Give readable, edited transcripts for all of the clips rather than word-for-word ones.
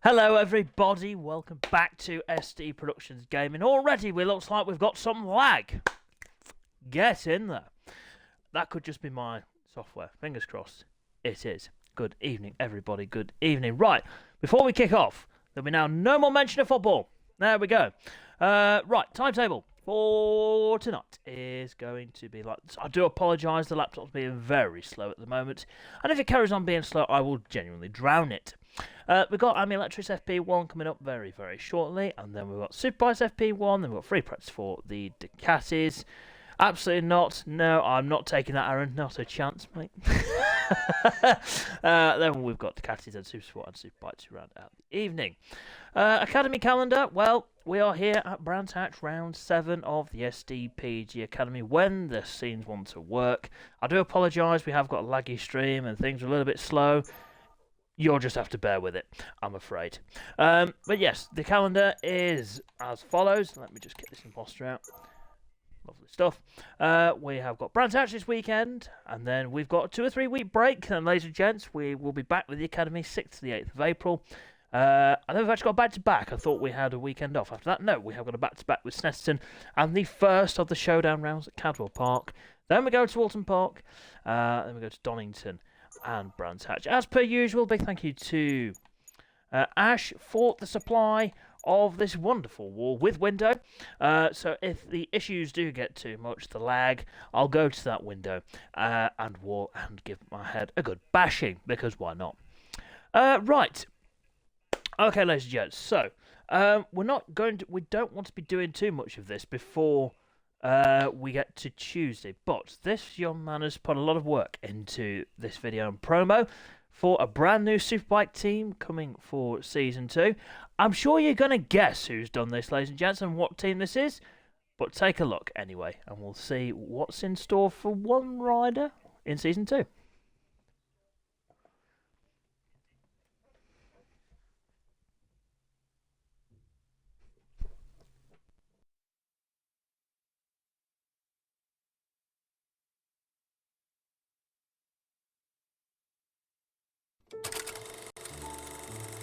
Hello everybody, welcome back to SD Productions Gaming. Already it looks like we've got some lag. Get in there. That could just be my software. Fingers crossed. It is. Good evening everybody, good evening. Right, before we kick off, there'll be now no more mention of football. There we go. Right, timetable for tonight is going to be like this. I do apologise, the laptop's being very slow at the moment. And if it carries on being slow, I will genuinely drown it. We've got Electrics FP1 coming up very, very shortly, and then we've got Superbikes FP1, then we've got free practice for the Ducatis. Absolutely not. No, I'm not taking that, Aaron. Not a chance, mate. Then we've got Ducatis and Supersport and Superbikes to round out the evening. Academy calendar. Well, we are here at Brands Hatch, round 7 of the SDPG Academy when the scenes want to work. I do apologise, we have got a laggy stream and things are a little bit slow. You'll just have to bear with it, I'm afraid. But yes, the calendar is as follows. Let me just get this imposter out. Lovely stuff. We have got Brands Hatch this weekend, and then we've got a 2 or 3 week break. And ladies and gents, we will be back with the Academy 6th to the 8th of April. I know we've actually got back-to-back. I thought we had a weekend off. After that, no, we have got a back-to-back with Snetterton and the first of the showdown rounds at Cadwell Park. Then we go to Walton Park. Then we go to Donington and Brands Hatch. As per usual, big thank you to Ash for the supply of this wonderful wall with window. So if the issues do get too much, the lag, I'll go to that window and wall and give my head a good bashing, because why not? Right. Okay, ladies and gents. So we don't want to be doing too much of this before we get to Tuesday, but this young man has put a lot of work into this video and promo for a brand new Superbike team coming for Season 2. I'm sure you're going to guess who's done this, ladies and gents, and what team this is, but take a look anyway, and we'll see what's in store for one rider in Season 2.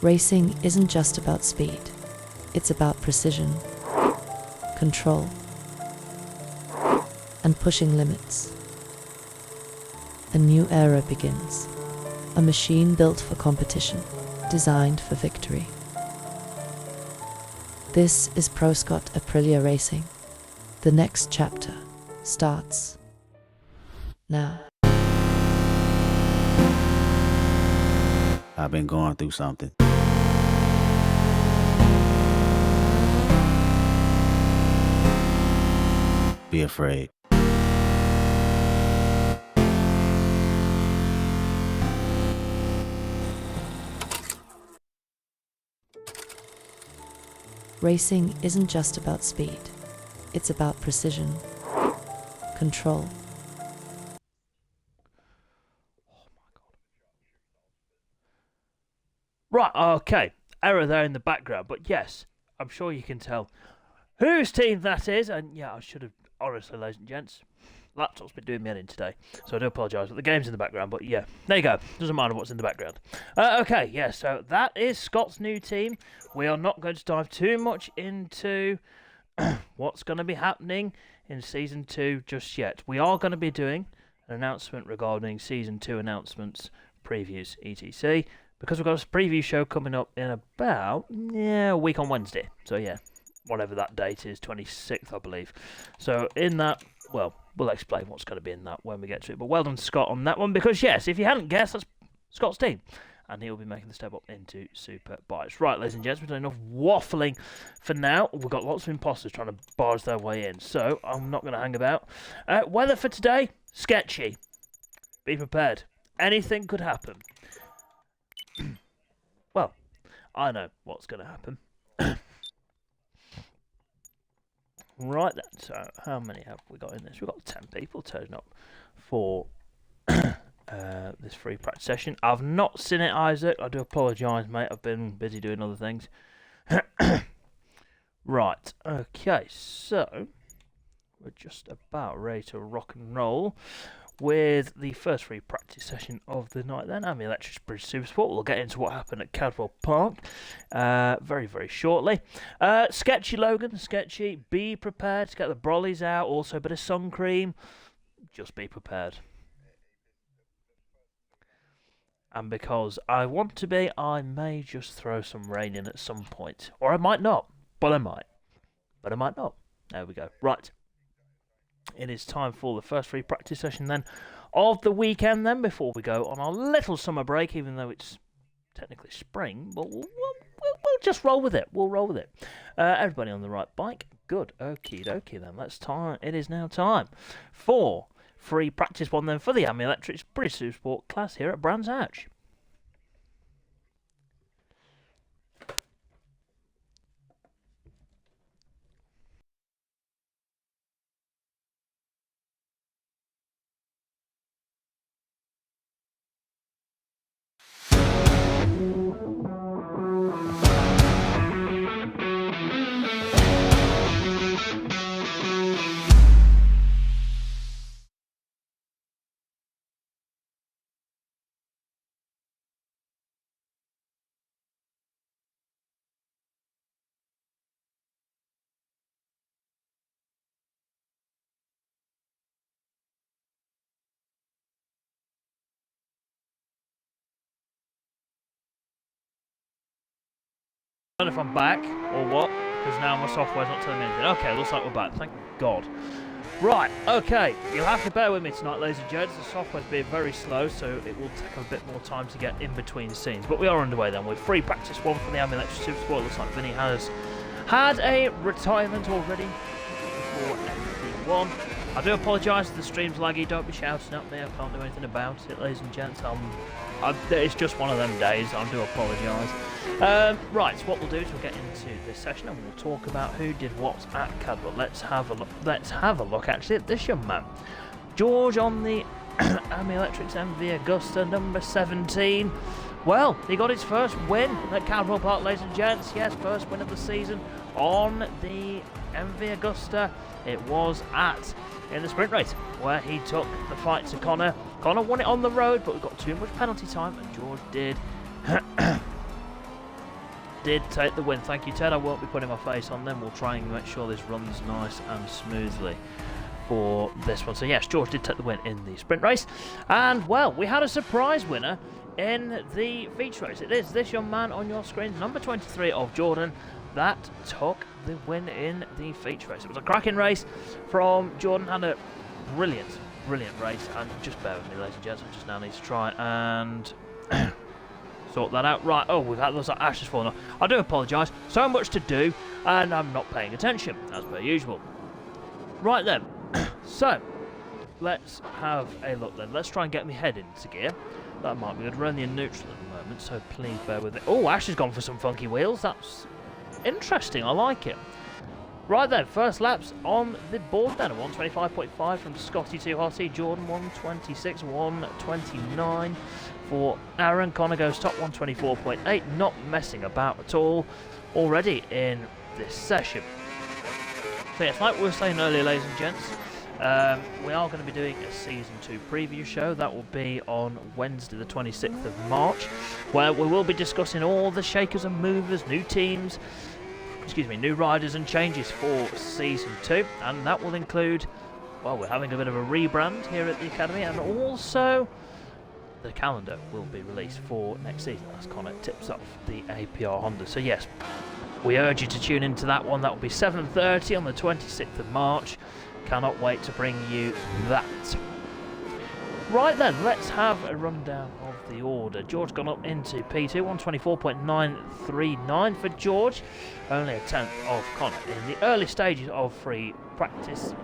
Racing isn't just about speed, it's about precision, control, and pushing limits. A new era begins, a machine built for competition, designed for victory. This is Proscott Aprilia Racing. The next chapter starts now. I've been going through something. Be afraid. Racing isn't just about speed, it's about precision, control. Right, okay. Error there in the background, but yes, I'm sure you can tell whose team that is. And yeah, I should have, honestly, ladies and gents, laptop's been doing me in today, so I do apologise, but the game's in the background. But yeah, there you go. Doesn't matter what's in the background. Okay, yeah, so that is Scott's new team. We are not going to dive too much into what's going to be happening in Season 2 just yet. We are going to be doing an announcement regarding Season 2 announcements, previews, etc., because we've got a preview show coming up in about a week on Wednesday. So yeah, whatever that date is, 26th, I believe. So in that, well, we'll explain what's going to be in that when we get to it. But well done, Scott, on that one, because yes, if you hadn't guessed, that's Scott's team, and he'll be making the step up into Superbikes. Right, ladies and gents, we've done enough waffling for now. We've got lots of imposters trying to barge their way in, so I'm not going to hang about. Weather for today, sketchy. Be prepared. Anything could happen. Well, I know what's going to happen. Right then, so how many have we got in this? We've got 10 people turning up for this free practice session. I've not seen it, Isaac. I do apologise, mate. I've been busy doing other things. Right, okay, so we're just about ready to rock and roll with the first free practice session of the night then. I'm the Electric British Supersport. We'll get into what happened at Cadwell Park very, very shortly. Sketchy, Logan, sketchy. Be prepared to get the brollies out. Also a bit of sun cream. Just be prepared. And because I want to be, I may just throw some rain in at some point. Or I might not, but I might. But I might not. There we go. Right. It is time for the first free practice session then of the weekend then, before we go on our little summer break, even though it's technically spring, but we'll just roll with it. We'll roll with it. Everybody on the right bike. Good. Okie dokie then. It is now time for free practice one then for the Ami Electrics British Supersport class here at Brands Hatch. I don't know if I'm back or what, because now my software's not telling me anything. Okay, looks like we're back, thank God. Right, okay, you'll have to bear with me tonight, ladies and gents. The software's being very slow, so it will take a bit more time to get in between scenes. But we are underway then with free practice one from the Ami Electric Supersport. Looks like Vinny has had a retirement already for FP1. I do apologise if the stream's laggy. Don't be shouting at me, I can't do anything about it, ladies and gents. It's just one of them days, I do apologise. Right, so what we'll do is we'll get into this session and we'll talk about who did what at Cadwell. Let's have a look actually at this young man. George on the Ami Electrics MV Augusta number 17. Well, he got his first win at Cadwell Park, ladies and gents. Yes, first win of the season on the MV Augusta. It was in the sprint race where he took the fight to Connor. Connor won it on the road, but we got too much penalty time and George did take the win. Thank you, Ted. I won't be putting my face on them. We'll try and make sure this runs nice and smoothly for this one. So yes, George did take the win in the sprint race. And well, we had a surprise winner in the feature race. It is this young man on your screen, number 23 of Jordan, that took the win in the feature race. It was a cracking race from Jordan. Had a brilliant race. And just bear with me, ladies and gents. I just now need to try and sort that out. Right, we've had those ashes falling off. I do apologise. So much to do, and I'm not paying attention, as per usual. Right then, so let's have a look then. Let's try and get my head into gear. That might be good. We're only in neutral at the moment, so please bear with it. Oh, Ash has gone for some funky wheels. That's interesting. I like it. Right then, first laps on the board then. A 125.5 from Scotty Too Hotty. Jordan 126, 129 for Aaron. Connor goes top 124.8. Not messing about at all already in this session. So yes, like we were saying earlier, ladies and gents, we are going to be doing a Season 2 preview show. That will be on Wednesday the 26th of March, where we will be discussing all the shakers and movers, new teams, new riders and changes for Season 2. And that will include, well, we're having a bit of a rebrand here at the Academy, and also the calendar will be released for next season as Connor tips off the APR Honda. So yes, we urge you to tune into that one. That will be 7:30 on the 26th of March. Cannot wait to bring you that. Right then, let's have a rundown of the order. George gone up into P2, 124.939 for George. Only a tenth of Connor in the early stages of free practice.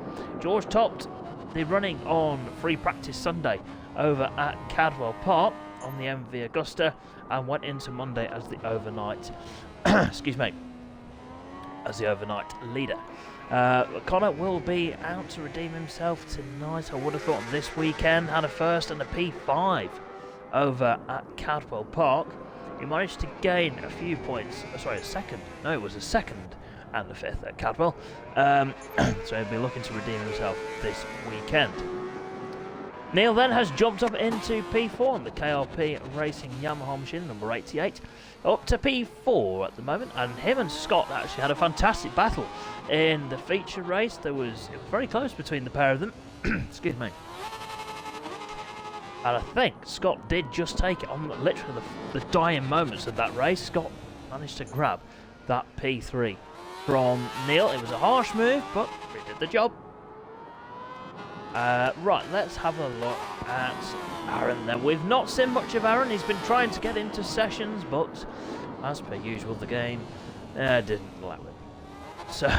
George topped the running on free practice Sunday over at Cadwell Park on the MV Augusta and went into Monday as the overnight leader. Connor will be out to redeem himself tonight. I would have thought this weekend. Had a first and a P5 over at Cadwell Park. He managed to gain a few points. Sorry, a second. No, it was a second and a fifth at Cadwell. So he'll be looking to redeem himself this weekend. Neil then has jumped up into P4 on the KRP Racing Yamaha machine, number 88, up to P4 at the moment, and him and Scott actually had a fantastic battle in the feature race. It was very close between the pair of them. Excuse me. And I think Scott did just take it on literally the dying moments of that race. Scott managed to grab that P3 from Neil. It was a harsh move, but it did the job. Right, let's have a look at Aaron then. We've not seen much of Aaron. He's been trying to get into sessions, but as per usual, the game didn't allow it. So,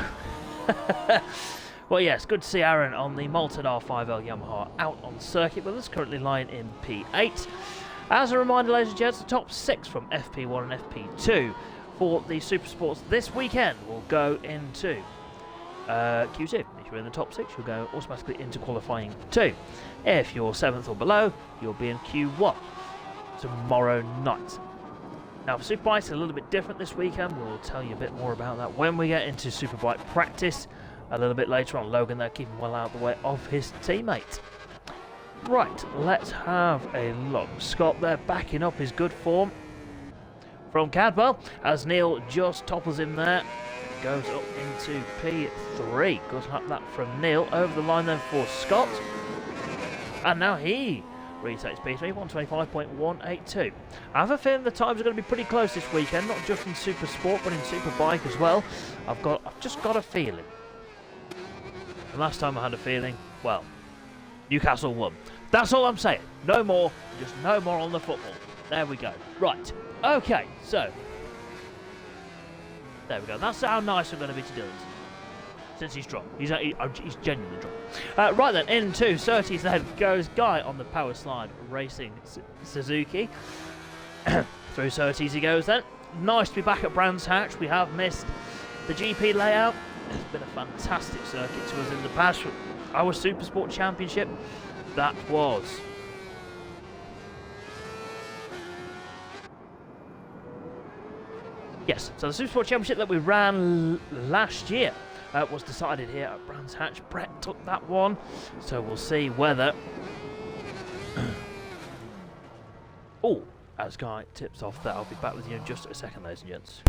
well, yes, good to see Aaron on the Malted R5L Yamaha out on circuit with us, currently lying in P8. As a reminder, ladies and gents, the top 6 from FP1 and FP2 for the Super Sports this weekend will go into Q2. If you're in the top 6, you'll go automatically into qualifying 2. If you're 7th or below, you'll be in Q1 tomorrow night. Now for Superbikes, it's a little bit different this weekend. We'll tell you a bit more about that when we get into Superbike practice a little bit later on. Logan there keeping well out of the way of his teammate. Right, let's have a look. Scott there backing up his good form from Cadwell as Neil just topples him there. Goes up into P3. Good like that from Neil. Over the line then for Scott. And now he retakes P3, 125.182. I have a feeling the times are going to be pretty close this weekend, not just in Super Sport, but in Superbike as well. I've just got a feeling. And last time I had a feeling, well, Newcastle won. That's all I'm saying. No more, just no more on the football. There we go. Right. Okay, so there we go. That's how nice I'm going to be to Dylan. Since he's drunk. He's genuinely drunk. Right then, into Surtees then goes Guy on the power slide racing Suzuki. Through Surtees he goes then. Nice to be back at Brands Hatch. We have missed the GP layout. It's been a fantastic circuit to us in the past. Our Super Sport Championship, that was. Yes, so the Super Sport Championship that we ran last year was decided here at Brands Hatch. Brett took that one, so we'll see whether... oh, as Guy tips off that, I'll be back with you in just a second, ladies and gents.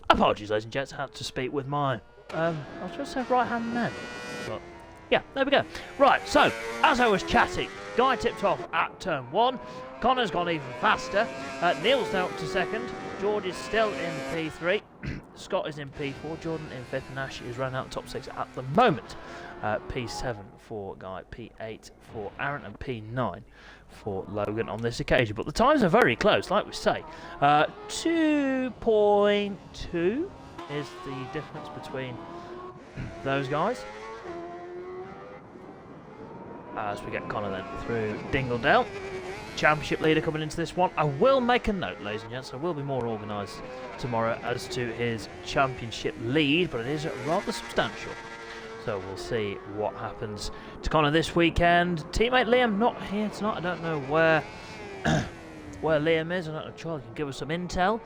Apologies, ladies and gents, I had to speak with my, I was supposed to say right-hand man, but yeah, there we go. Right, so, as I was chatting, Guy tipped off at turn 1, Connor's gone even faster, Neil's now up to 2nd, George is still in P3, Scott is in P4, Jordan in 5th, and Ash is running out top 6 at the moment. P7 for Guy, P8 for Aaron, and P9 for Logan on this occasion. But the times are very close, like we say. 2.2 is the difference between those guys. As we get Connor then through Dingledale. Championship leader coming into this one. I will make a note, ladies and gents, I will be more organised tomorrow as to his championship lead, but it is rather substantial. So we'll see what happens to Connor this weekend. Teammate Liam not here tonight. I don't know where Liam is. I don't know if Charlie can give us some intel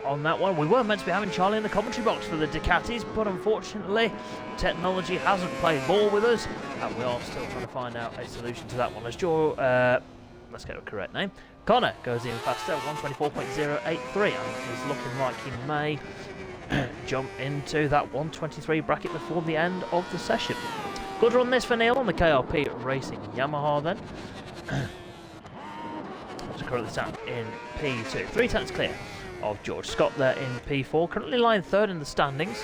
on that one. We were meant to be having Charlie in the commentary box for the Ducatis, but unfortunately technology hasn't played ball with us, and we are still trying to find out a solution to that one. As let's get a correct name. Connor goes even faster, 124.083, and is looking like he may jump into that 123 bracket before the end of the session. Good run this for Neil on the KRP Racing Yamaha then. So currently sat in P2. 3 tenths clear of George. Scott there in P4. Currently lying 3rd in the standings.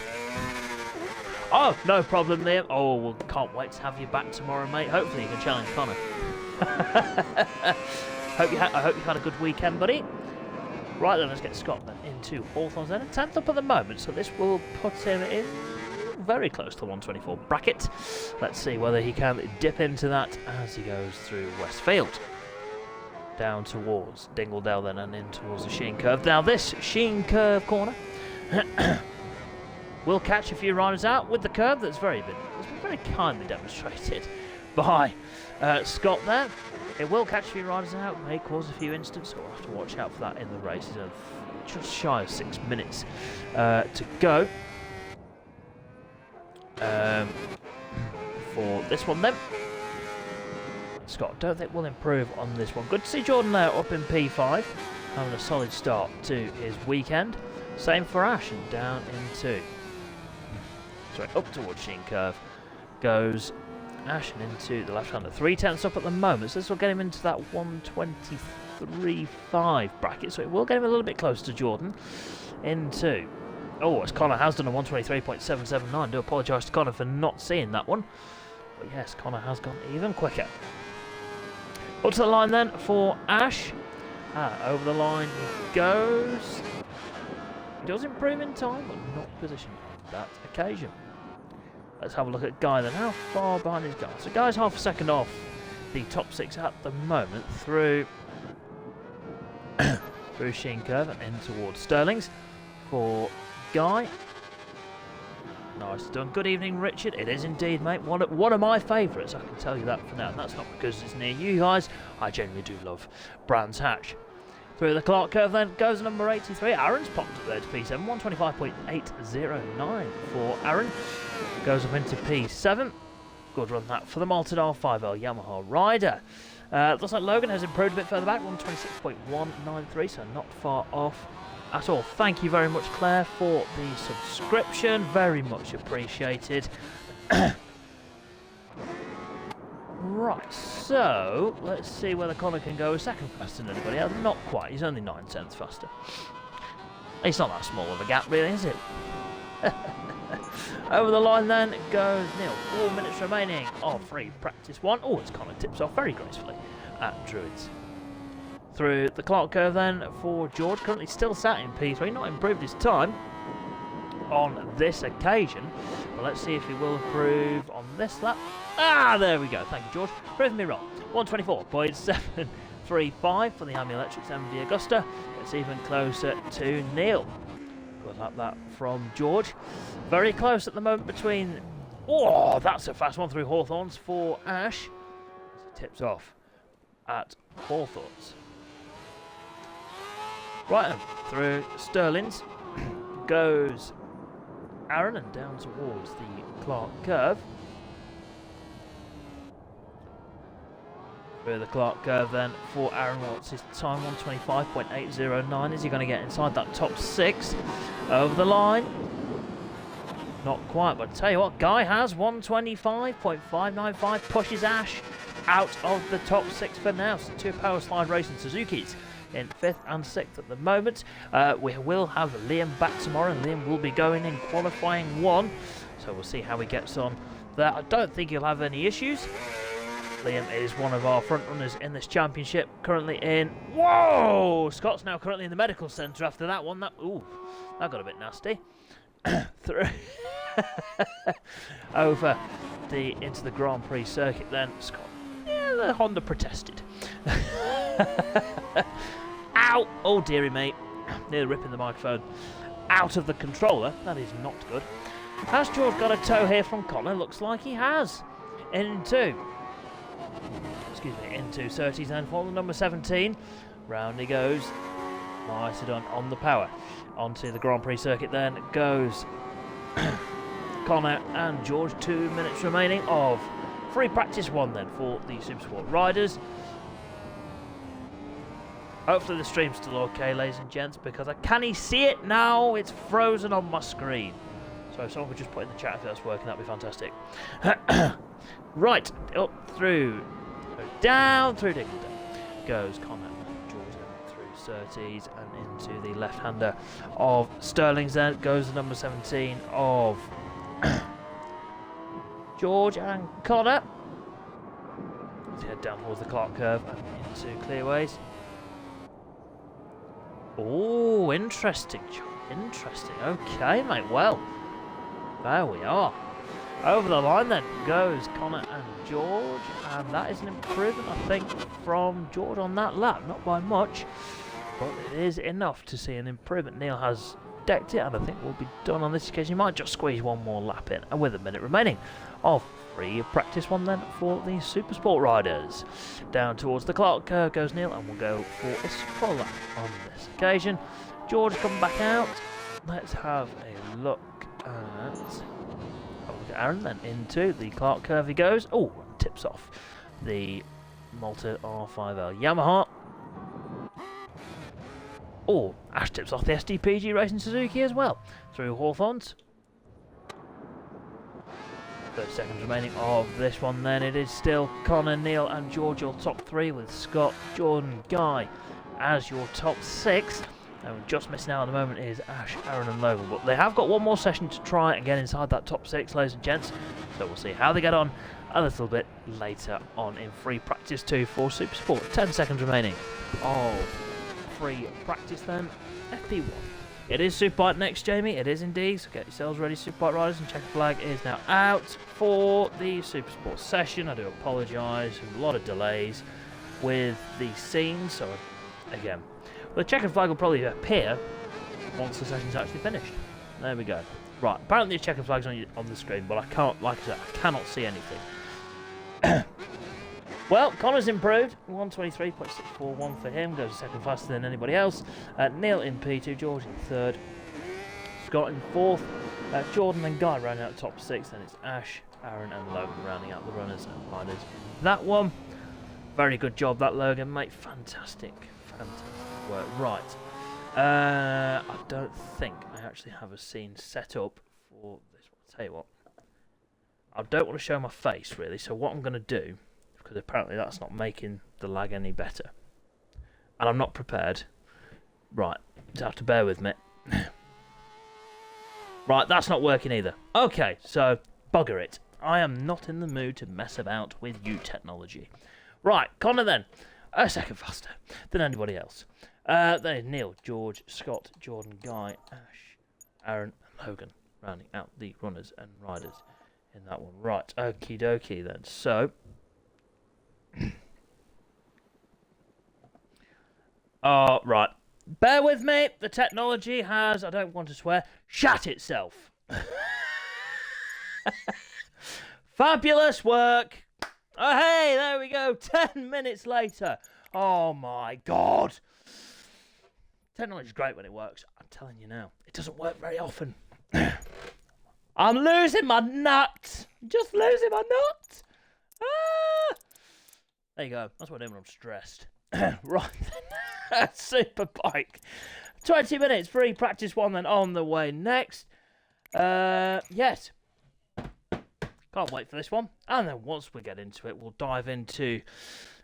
Oh, no problem there. Oh, well, can't wait to have you back tomorrow, mate. Hopefully you can challenge Connor. I hope you had a good weekend, buddy. Right then, let's get Scott then into Hawthorne's then. 10th up at the moment, so this will put him in very close to the 124 bracket. Let's see whether he can dip into that as he goes through Westfield. Down towards Dingledale then and in towards the Sheen Curve. Now this Sheen Curve corner will catch a few riders out with the curve that's been very kindly demonstrated by Scott there. It will catch a few riders out, may cause a few incidents, so we'll have to watch out for that in the race. There's just shy of 6 minutes to go for this one then. Scott, don't think we'll improve on this one. Good to see Jordan there up in P5, having a solid start to his weekend. Same for Ash, and down into, up towards Sheen Curve goes Ash and into the left-hander. 3/10 up at the moment, so this will get him into that 123.5 bracket, so it will get him a little bit closer to Jordan. Into, as Connor has done a 123.779. Do apologise to Connor for not seeing that one. But yes, Connor has gone even quicker. Up to the line then for Ash. Over the line he goes. He does improve in time, but not position on that occasion. Let's have a look at Guy then. How far behind is Guy? So Guy's half a second off the top 6 at the moment through through Sheen Curve and in towards Sterling's for Guy. Nice done. Good evening, Richard. It is indeed, mate. One of my favourites, I can tell you that for now. And that's not because it's near you guys. I genuinely do love Brands Hatch. Through the Clark Curve then goes number 83. Aaron's popped up there to P7. 125.809 for Aaron. Goes up into P7. Good run that for the Malted R5L Yamaha rider. Looks like Logan has improved a bit further back. 126.193, so not far off at all. Thank you very much, Claire, for the subscription. Very much appreciated. Right, so let's see whether Connor can go a second faster than anybody else. Not quite, he's only 9/10 faster. It's not that small of a gap, really, is it? Over the line then goes Neil. 4 minutes remaining of free practice 1. As Connor tips off very gracefully at Druids. Through the Clark Curve then for George, currently still sat in P3, not improved his time on this occasion, but let's see if he will improve on this lap. There we go, thank you, George, proving me wrong. 124.735 for the Ami Electrics MV Augusta. It's even closer to Neil. Good lap that from George. Very close at the moment between, that's a fast one through Hawthorne's for Ash. Tips off at Hawthorne's. Right, and through Sterling's goes Aaron and down towards the Clark Curve. Through the Clark Curve then for Aaron. What's his time? 125.809. Is he going to get inside that top 6? Over the line. Not quite, but I tell you what, Guy has 125.595. Pushes Ash out of the top 6 for now. So 2 Power Slide Racing Suzuki's in 5th and 6th at the moment. We will have Liam back tomorrow, and Liam will be going in qualifying 1, so we'll see how he gets on there. I don't think he'll have any issues. Liam is one of our front runners in this championship, currently in, Scott's now currently in the medical centre after that one. That got a bit nasty. Through over into the Grand Prix circuit then. Scott, the Honda protested. Ow! Oh dearie mate. Nearly ripping the microphone out of the controller. That is not good. Has George got a tow here from Connor? Looks like he has. Into 30s and for the number 17. Round he goes. Nicely done on the power. Onto the Grand Prix circuit then goes Connor and George. 2 minutes remaining of free practice 1 then for the Supersport riders. Hopefully the stream's still okay, ladies and gents, because can he see it now? It's frozen on my screen. So if someone could just put in the chat if that's working, that'd be fantastic. Right, up through, down through Dingledale goes Connor and George through Surtees and into the left-hander of Sterling's. Then goes the number 17 of George and Connor. Let's head down towards the Clark curve and into clearways. Oh, interesting, John. Interesting. Okay, mate. Well, there we are. Over the line then goes Connor and George, and that is an improvement, I think, from George on that lap. Not by much, but it is enough to see an improvement. Neil has decked it, and I think we'll be done on this occasion. He might just squeeze one more lap in, and with a minute remaining of free practice one then for the Super Sport riders. Down towards the Clark curve goes Neil, and we'll go for a full lap on this occasion. George coming back out. Let's have a look at Aaron, then into the Clark curve he goes. Oh, tips off the Malta R5L Yamaha. Oh, Ash tips off the SDPG Racing Suzuki as well. Through Hawthorns. 30 seconds remaining of this one then. It is still Connor, Neil and George your top three, with Scott, Jordan, Guy as your top six. And just missing out at the moment is Ash, Aaron and Logan. But they have got one more session to try and get inside that top six, ladies and gents. So we'll see how they get on a little bit later on in free practice 2 for Super Sport. 10 seconds remaining of free practice then. FP1. It is Superbike next, Jamie. It is indeed. So get yourselves ready, Superbike riders. And checker flag is now out for the Super Sport session. I do apologise. A lot of delays with the scenes. So again, the checkered flag will probably appear once the session's actually finished. There we go. Right, apparently the checkered flag's on the screen, but I can't, like I said, I cannot see anything. Well, Connor's improved. 123.641 for him. Goes a second faster than anybody else. Neil in P2, George in third. Scott in fourth. Jordan and Guy rounding out the top six. Then it's Ash, Aaron and Logan rounding out the runners and riders. That one, very good job that, Logan, mate. Fantastic. Fantastic work. Right. I don't think I actually have a scene set up for this one. I'll tell you what. I don't want to show my face, really. So what I'm going to do, because apparently that's not making the lag any better, and I'm not prepared. Right. You have to bear with me. Right, that's not working either. Okay, so bugger it. I am not in the mood to mess about with you technology. Right, Connor then. A second faster than anybody else. Then Neil, George, Scott, Jordan, Guy, Ash, Aaron, and Logan rounding out the runners and riders in that one. Right, okie dokie then. So, right. Bear with me. The technology has, I don't want to swear, shat itself. Fabulous work. Oh, hey, there we go. 10 minutes later. Oh, my God. Technology's great when it works. I'm telling you now. It doesn't work very often. I'm losing my nut. Just losing my nut. Ah! There you go. That's what I do when I'm stressed. Right then. Super bike. 20 minutes. Free practice one then on the way next. Yes. Can't wait for this one. And then once we get into it, we'll dive into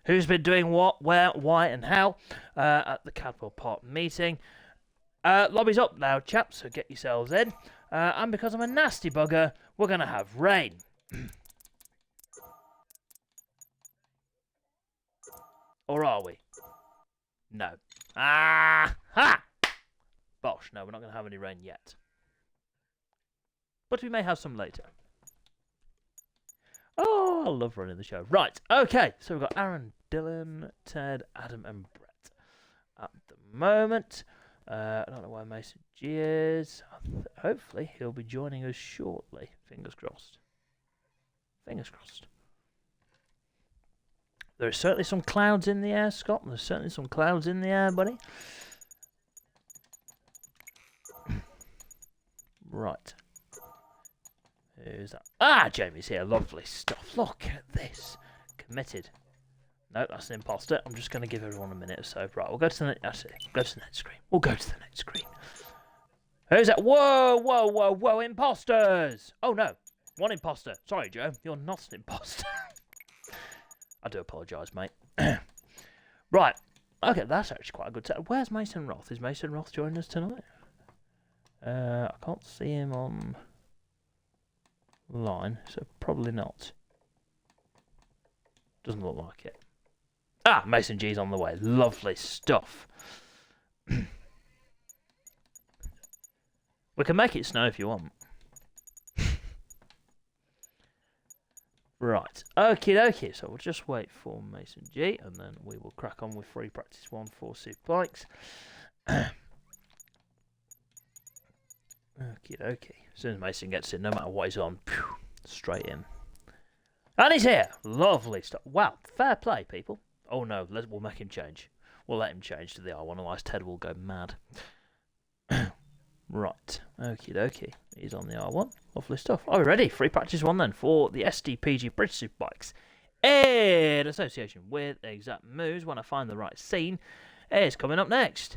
who's been doing what, where, why, and how at the Cadwell Park meeting. Lobby's up now, chaps, so get yourselves in. And because I'm a nasty bugger, we're going to have rain. Or are we? No. Ah! Ha! Bosh, no, we're not going to have any rain yet. But we may have some later. Oh, I love running the show. Right, okay. So we've got Aaron, Dylan, Ted, Adam, and Brett at the moment. I don't know where Mason G is. Hopefully, he'll be joining us shortly. Fingers crossed. Fingers crossed. There are certainly some clouds in the air, Scott. There's certainly some clouds in the air, buddy. Right. Who's that? Ah, Jamie's here. Lovely stuff. Look at this. Committed. No, that's an imposter. I'm just going to give everyone a minute or so. Right, we'll go to the next. Go to the next screen. We'll go to the next screen. Who's that? Whoa, whoa, whoa, whoa! Imposters! Oh no, one imposter. Sorry, Joe. You're not an imposter. I do apologise, mate. Right. Okay, that's actually quite a good set. Where's Mason Roth? Is Mason Roth joining us tonight? I can't see him on line, so probably not. Doesn't look like it. Ah, Mason G's on the way. Lovely stuff. We can make it snow if you want. Right. Okie dokie. So we'll just wait for Mason G and then we will crack on with free practice 1 for Super Bikes. Okie dokie. As soon as Mason gets in, no matter what he's on, straight in. And he's here. Lovely stuff. Wow. Fair play, people. Oh no, we'll make him change. We'll let him change to the R1, otherwise Ted will go mad. Right, okie dokie. He's on the R1. Lovely stuff. Oh, we're ready. Free practice 1 then for the SDPG British Super Bikes. In association with Exact Moves, when I find the right scene, is coming up next.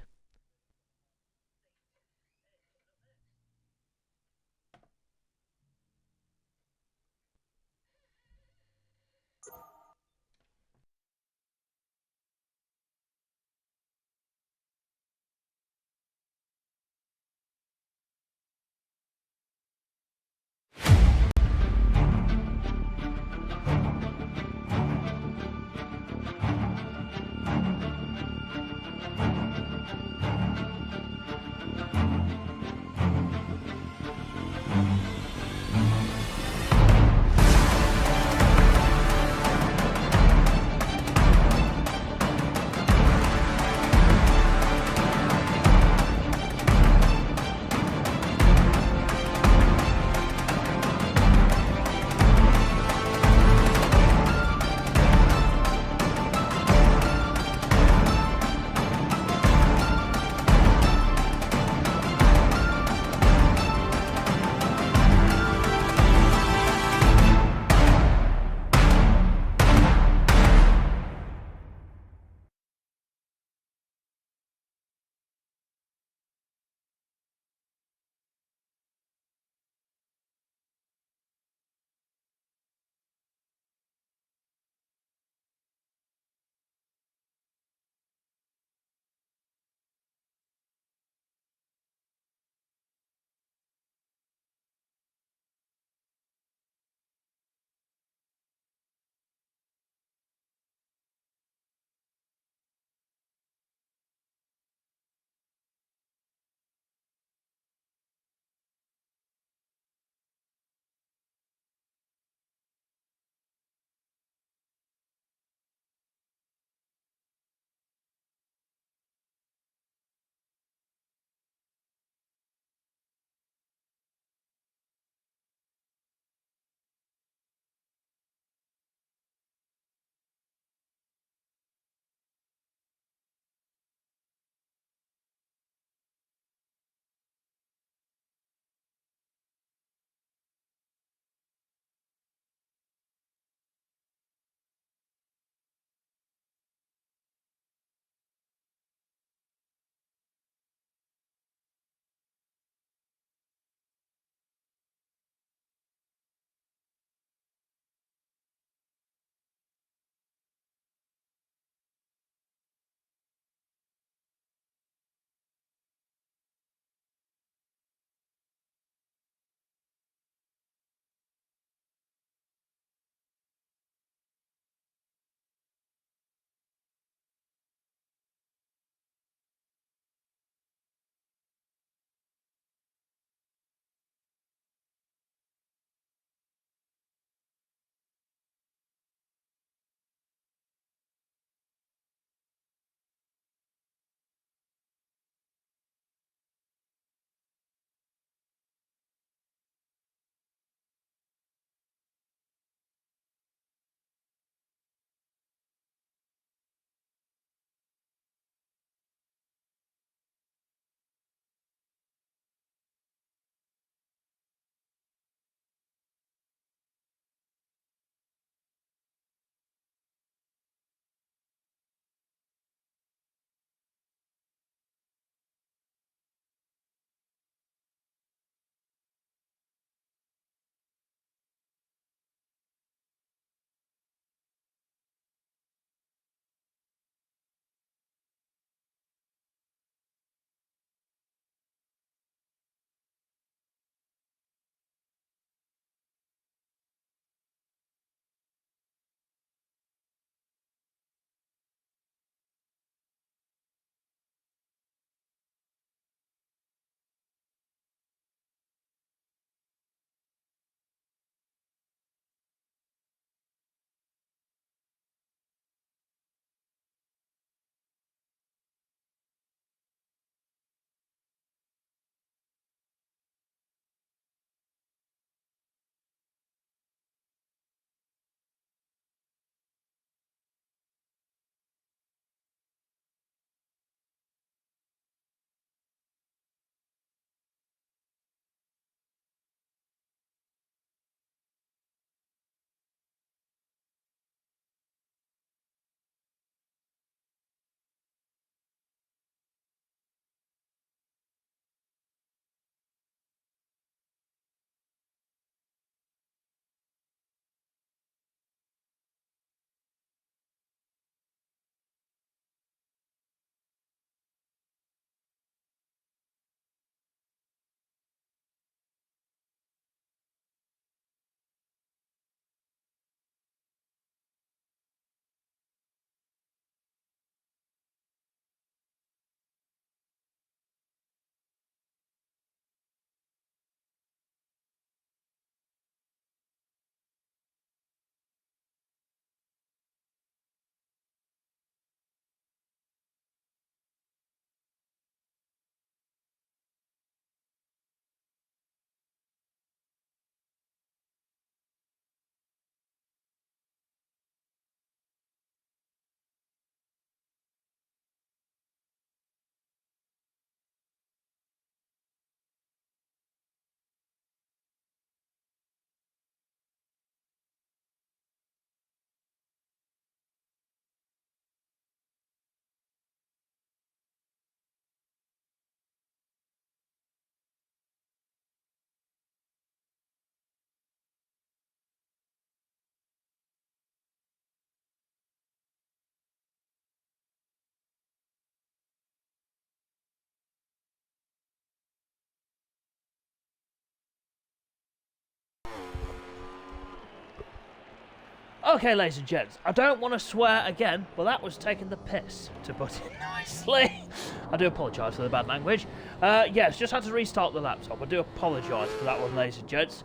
Okay, ladies and gents, I don't want to swear again, but that was taking the piss, to put it nicely. I do apologise for the bad language. Yes, just had to restart the laptop. I do apologise for that one, ladies and gents.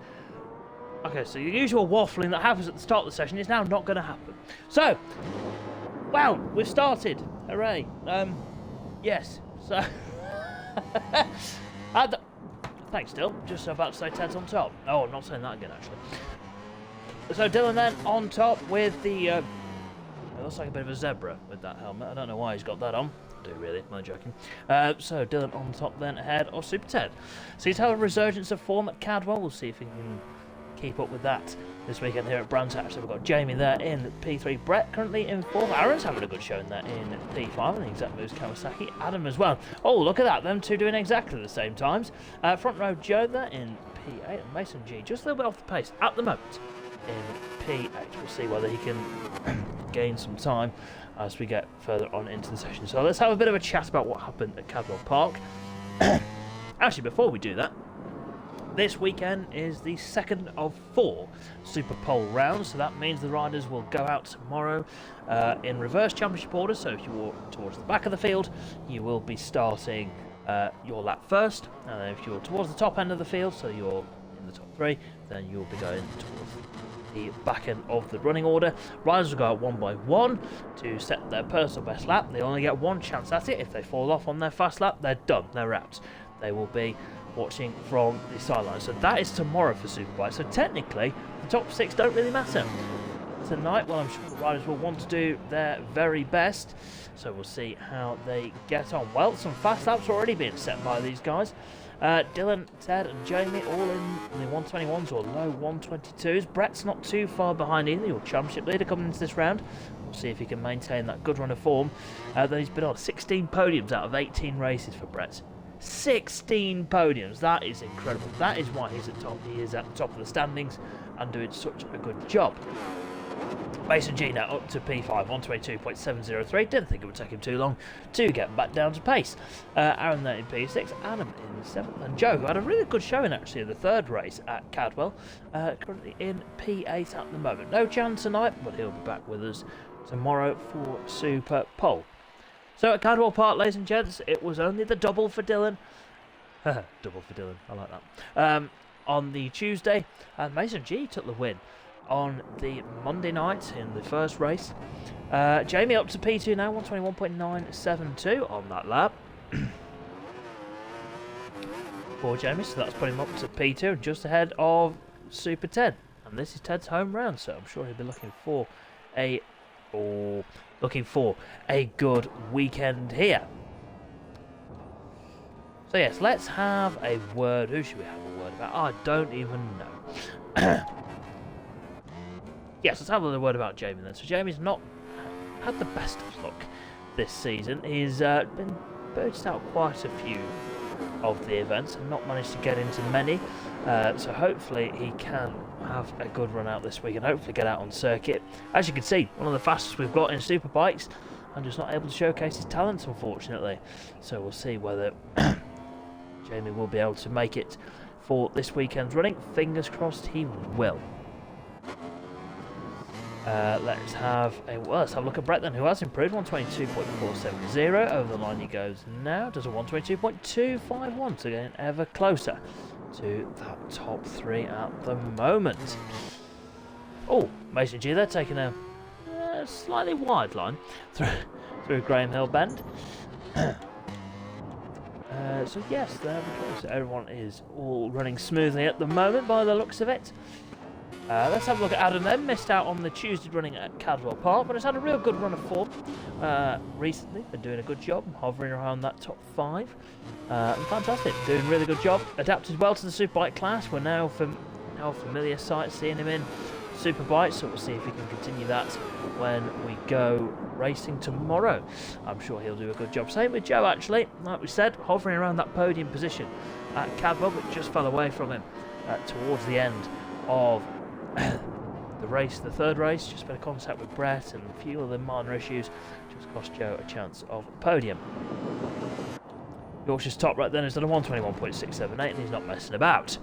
Okay, so the usual waffling that happens at the start of the session is now not going to happen. So, well, we've started. Hooray. Yes, so... Thanks, Dill. Just about to say Ted's on top. Oh, I'm not saying that again, actually. So Dylan then on top with the... it looks like a bit of a zebra with that helmet. I don't know why he's got that on. I do really, am I joking? So Dylan on top then ahead of Super Ted. So he's had a resurgence of form at Cadwell. We'll see if he can keep up with that this weekend here at Brantash. So we've got Jamie there in P3. Brett currently in 4th. Aaron's having a good showing there in P5. I think exact moves Kawasaki. Adam as well. Oh, look at that. Them two doing exactly the same times. Front row Joe there in P8. And Mason G just a little bit off the pace at the moment in P8. We'll see whether he can gain some time as we get further on into the session. So let's have a bit of a chat about what happened at Cadwell Park. Actually, before we do that, this weekend is the second of 4 Super Pole rounds, so that means the riders will go out tomorrow in reverse championship order. So if you walk towards the back of the field, you will be starting your lap first, and then if you're towards the top end of the field, so you're in the top 3, then you'll be going towards the back end of the running order. Riders will go out one by one to set their personal best lap. They only get one chance at it. If they fall off on their fast lap, they're done, they're out. They will be watching from the sidelines. So that is tomorrow for Superbike. So technically, the top 6 don't really matter. Tonight, well, I'm sure the riders will want to do their very best. So we'll see how they get on. Well, some fast laps already being set by these guys. Dylan, Ted and Jamie all in the 121s or low 122s. Brett's not too far behind either, your championship leader coming into this round. We'll see if he can maintain that good run of form that he's been on. 16 podiums out of 18 races for Brett. 16 podiums, that is incredible. That is why he's at top. He is at the top of the standings and doing such a good job. Mason G now up to P5, 122.703. Didn't think it would take him too long to get back down to pace. Aaron there in P6, Adam in 7th, and Joe, who had a really good showing actually in the 3rd race at Cadwell, currently in P8 at the moment. No chance tonight, but he'll be back with us tomorrow for Super Pole. So at Cadwell Park, ladies and gents, it was only the double for Dylan. Double for Dylan, I like that. On the Tuesday, and Mason G took the win on the Monday night in the first race. Jamie up to P2 now, 121.972 on that lap. For Jamie, so that's putting him up to P2 and just ahead of Super Ted. And this is Ted's home round, so I'm sure he'll be looking for a good weekend here. So yes, let's have a word. Who should we have a word about? I don't even know. Yes, let's have a word about Jamie then. So Jamie's not had the best of luck this season. He's been burst out quite a few of the events and not managed to get into many. So hopefully he can have a good run out this week and hopefully get out on circuit. As you can see, one of the fastest we've got in Superbikes, and just not able to showcase his talents, unfortunately. So we'll see whether Jamie will be able to make it for this weekend's running. Fingers crossed he will. Let's have a look at Brett then, who has improved. 122.470 over the line he goes now. Does a 122.251, so getting ever closer to that top 3 at the moment. Oh, Mason G, they're taking a slightly wide line through Graham Hill Bend. So yes, there we go. So everyone is all running smoothly at the moment by the looks of it. Let's have a look at Adam then. Missed out on the Tuesday running at Cadwell Park, but has had a real good run of form recently. Been doing a good job, hovering around that top 5. Fantastic, doing a really good job. Adapted well to the Superbike class. We're now familiar sight seeing him in Superbike, so we'll see if he can continue that when we go racing tomorrow. I'm sure he'll do a good job. Same with Joe actually, like we said, hovering around that podium position at Cadwell, but just fell away from him towards the end of the race, the 3rd race. Just been in contact with Brett and a few other minor issues just cost Joe a chance of podium. Yorkshire's top right then is at a 121.678 and he's not messing about.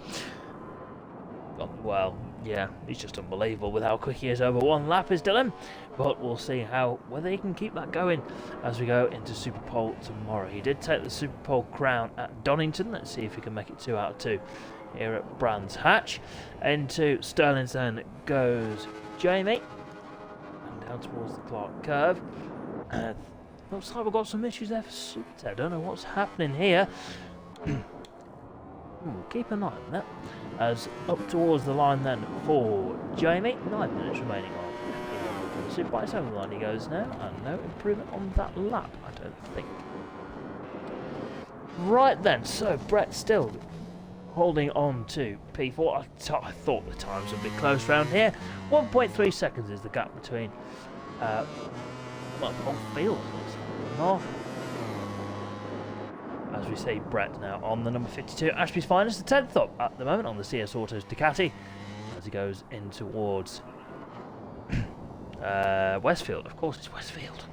Well, Yeah, he's just unbelievable with how quick he is over one lap, is Dylan. But we'll see whether he can keep that going as we go into Super Pole tomorrow. He did take the Super Pole crown at Donington. Let's see if he can make it 2 out of 2 here at Brands Hatch. Into Stirling's then goes Jamie. And down towards the Clark curve. Looks like we've got some issues there for Super. I don't know what's happening here. Keep an eye on that. As up towards the line then for Jamie. 9 minutes remaining on the Super Bikes. Over the line he goes now. And no improvement on that lap, I don't think. Right then, so Brett still holding on to P4. I thought the times would be close round here. 1.3 seconds is the gap between well, the whole field. As we see Brett now on the number 52, Ashby's Finest, the 10th up at the moment on the CS Autos Ducati, as he goes in towards Westfield. Of course it's Westfield.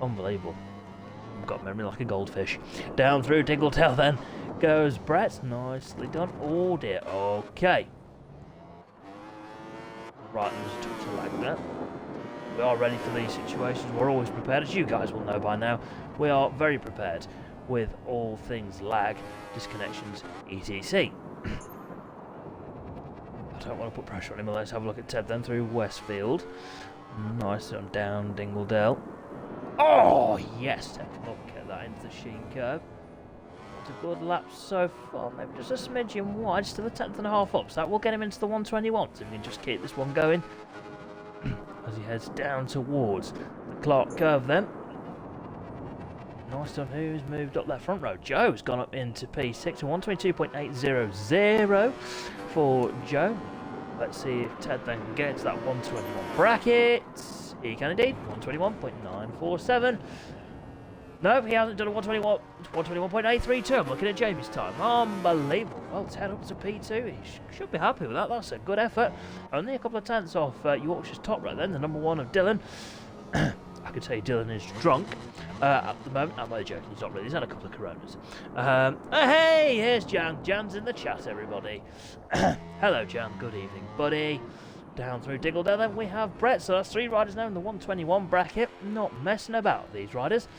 Unbelievable. I've got memory like a goldfish. Down through Dingletail then goes Brett. Nicely done. Oh dear. Okay. Right, there's a touch of lag there. We are ready for these situations. We're always prepared, as you guys will know by now. We are very prepared with all things lag, disconnections, etc. I don't want to put pressure on him. Let's have a look at Ted then through Westfield. Nice on down Dingledale. Oh yes, take a look at that into the Sheen curve. It's a good lap so far, maybe just a smidgen wide, still a 10th and a half up, so that will get him into the 121. So if we can just keep this one going as he heads down towards the Clark curve then. Nice on who's moved up that front row. Joe's gone up into P6 and 122.800 for Joe. Let's see if Ted then can get to that 121 bracket. He can indeed. 121.947. No, he hasn't done a 121.832. I'm looking at Jamie's time. Unbelievable. Well, Ted up to P2. He should be happy with that. That's a good effort. Only a couple of tenths off Yorkshire's top right then, the number 1 of Dylan. I could say Dylan is drunk at the moment. I'm only joking, he's not really. He's had a couple of Coronas. Hey, here's Jan. Jan's in the chat, everybody. Hello, Jan. Good evening, buddy. Down through Dingledale, then we have Brett. So that's 3 riders now in the 121 bracket. Not messing about, these riders.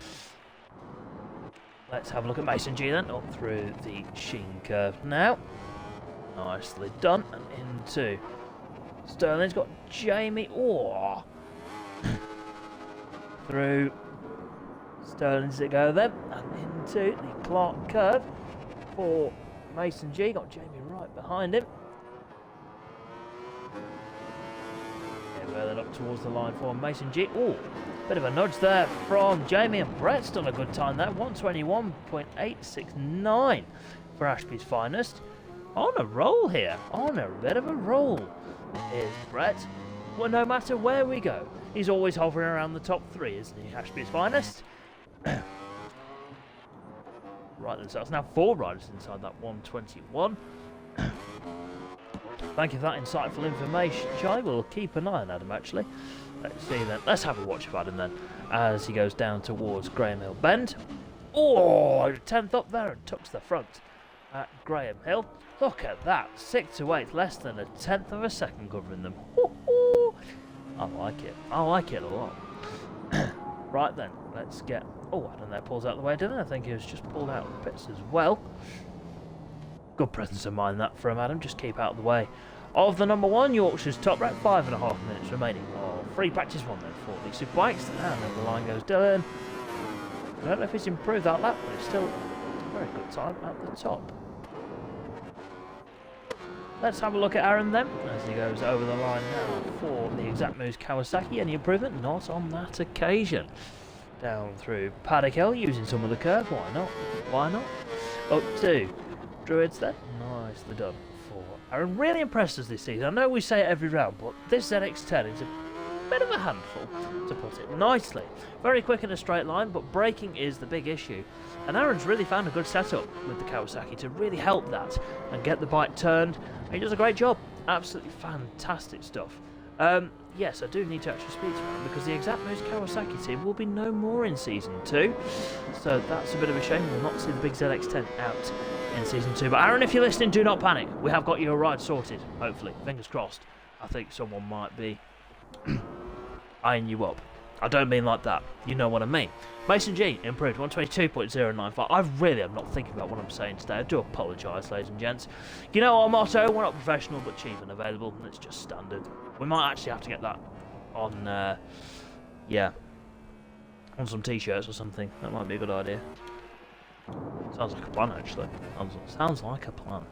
Let's have a look at Mason G then. Up through the Sheen curve now. Nicely done. And into Sterling's got Jamie. Oh. Through Sterling's it go then, and into the Clark curve for Mason G. Got Jamie right behind him. There we go, then up towards the line for Mason G. Oh, bit of a nudge there from Jamie, and Brett's done a good time there. 121.869 for Ashby's Finest. On a roll here, on a bit of a roll is Brett. Well, no matter where we go, he's always hovering around the top 3, isn't he? Ashby's Finest. Right then, so that's now 4 riders inside that 121. Thank you for that insightful information, Charlie. We'll keep an eye on Adam, actually. Let's see then. Let's have a watch of Adam then, as he goes down towards Graham Hill Bend. Oh, 10th up there and tucks the front at Graham Hill. Look at that. 6 to 8th, less than a 10th of a second covering them. Woo-hoo. I like it. I like it a lot. Right then, let's get... Oh, Adam there pulls out the way, didn't I? think he was just pulled out of the pits as well. Good presence of mind that from Adam. Just keep out of the way of the number 1, Yorkshire's top rank. 5.5 minutes remaining. Oh, free practice 1 then for the Super Bikes. And over the line goes Dylan. I don't know if he's improved that lap, but it's still a very good time at the top. Let's have a look at Aaron then, as he goes over the line now for the Exact Moves Kawasaki. Any improvement? Not on that occasion. Down through Paddock Hill, using some of the curve. Why not? Why not? Up to Druids then. Nicely done for Aaron. Really impressed us this season. I know we say it every round, but this ZX10 is a bit of a handful, to put it nicely. Very quick in a straight line, but braking is the big issue. And Aaron's really found a good setup with the Kawasaki to really help that and get the bike turned. He does a great job. Absolutely fantastic stuff. Yes, I do need to actually speak to him because the Exact Moves Kawasaki team will be no more in Season 2. So that's a bit of a shame. We'll not see the big ZX10 out in Season 2. But Aaron, if you're listening, do not panic. We have got your ride sorted, hopefully. Fingers crossed. I think someone might be eyeing you up. I don't mean like that. You know what I mean. Mason G improved 122.095. I really am not thinking about what I'm saying today. I do apologise, ladies and gents. You know our motto: we're not professional, but cheap and available, and it's just standard. We might actually have to get that on, yeah, on some t-shirts or something. That might be a good idea. Sounds like a plan, actually. Sounds like a plan.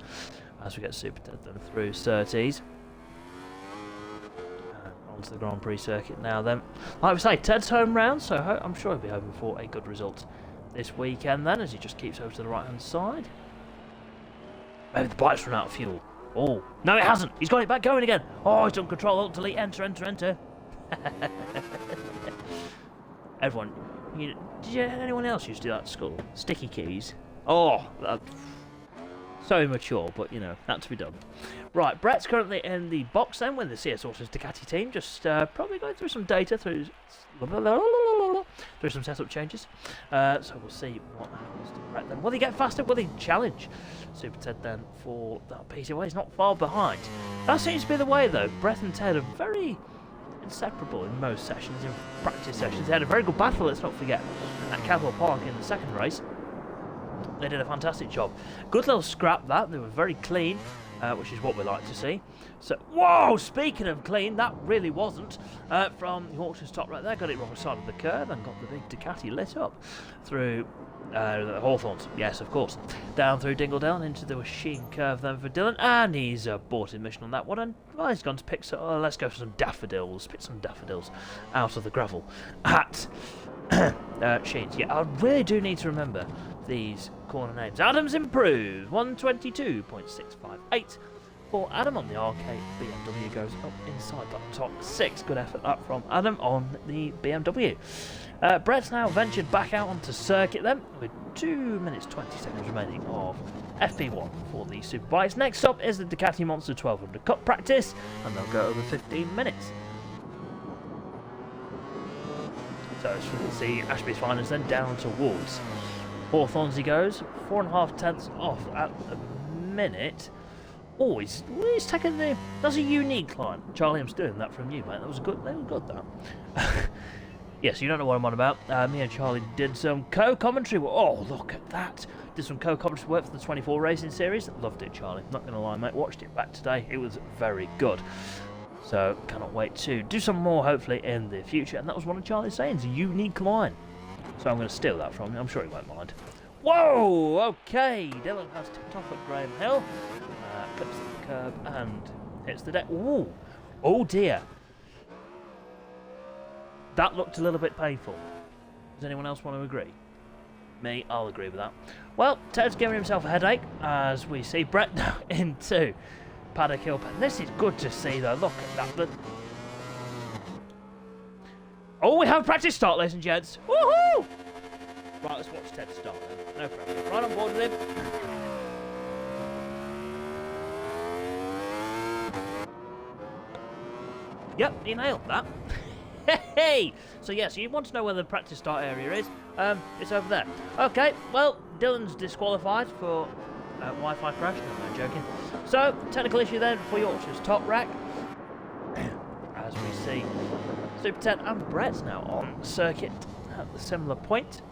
As we get Super Ted then through 30s. Onto the Grand Prix circuit now then. Like we say, Ted's home round, so I'm sure he'll be hoping for a good result this weekend then, as he just keeps over to the right-hand side. Maybe the bike's run out of fuel. Oh, no it hasn't! He's got it back going again! Oh, he's done Control, Alt, Delete, Enter, Enter, Enter. Everyone, did anyone else used to do that at school? Sticky keys. Oh, so immature, but you know, had to be done. Right, Brett's currently in the box then with the CS Autos Ducati team, just probably going through some data through some setup changes. So we'll see what happens to Brett then. Will he get faster? Will he challenge Super Ted then for that piece away? He's not far behind. That seems to be the way though. Brett and Ted are very inseparable in most sessions, in practice sessions. They had a very good battle, let's not forget, at Capel Park in the second race. They did a fantastic job. Good little scrap that. They were very clean, which is what we like to see. So, whoa! Speaking of clean, that really wasn't. From Yorkshire's top right there, got it wrong side of the curve and got the big Ducati lit up through the Hawthorns. Yes, of course. Down through Dingledale and into the machine curve then for Dylan, and he's aborted mission on that one. And well, he's gone to pick some. Let's go for some daffodils. Pick some daffodils out of the gravel at Sheens. Yeah, I really do need to remember these corner names. Adams improved 122.658 for Adam on the arcade. BMW goes up inside that top 6. Good effort up from Adam on the BMW. Brett's now ventured back out onto circuit then with 2 minutes 20 seconds remaining of FP1 for the Superbikes. Next up is the Ducati Monster 1200 Cup practice, and they'll go over 15 minutes. So it's from the Ashby's finals then down towards Hawthorns he goes, 4.5 tenths off at the minute. Oh, he's taking the. That's a unique line. Charlie, I'm stealing that from you, mate. That was good. That was good. That. Yes, you don't know what I'm on about. Me and Charlie did some co-commentary. Oh, look at that! Did some co-commentary work for the 24 Racing Series. Loved it, Charlie. Not gonna lie, mate. Watched it back today. It was very good. So cannot wait to do some more, hopefully, in the future. And that was one of Charlie's sayings, a unique line. So I'm going to steal that from him. I'm sure he won't mind. Whoa! Okay, Dylan has tipped off at Graham Hill. Clips the curb and hits the deck. Ooh! Oh dear. That looked a little bit painful. Does anyone else want to agree? Me, I'll agree with that. Well, Ted's giving himself a headache as we see Brett now into Paddock Hill. This is good to see though. Look at that. Oh, we have a practice start, ladies and gents. Woohoo! Right, let's watch Ted start then. No pressure. Right on board with him. Yep, he nailed that. Hey! So yes, you want to know where the practice start area is. It's over there. Okay, well, Dylan's disqualified for Wi-Fi crash. No, I'm joking. So, technical issue then for Yorkshire's top rack. As we see Super Ted and Brett now on circuit at the similar point.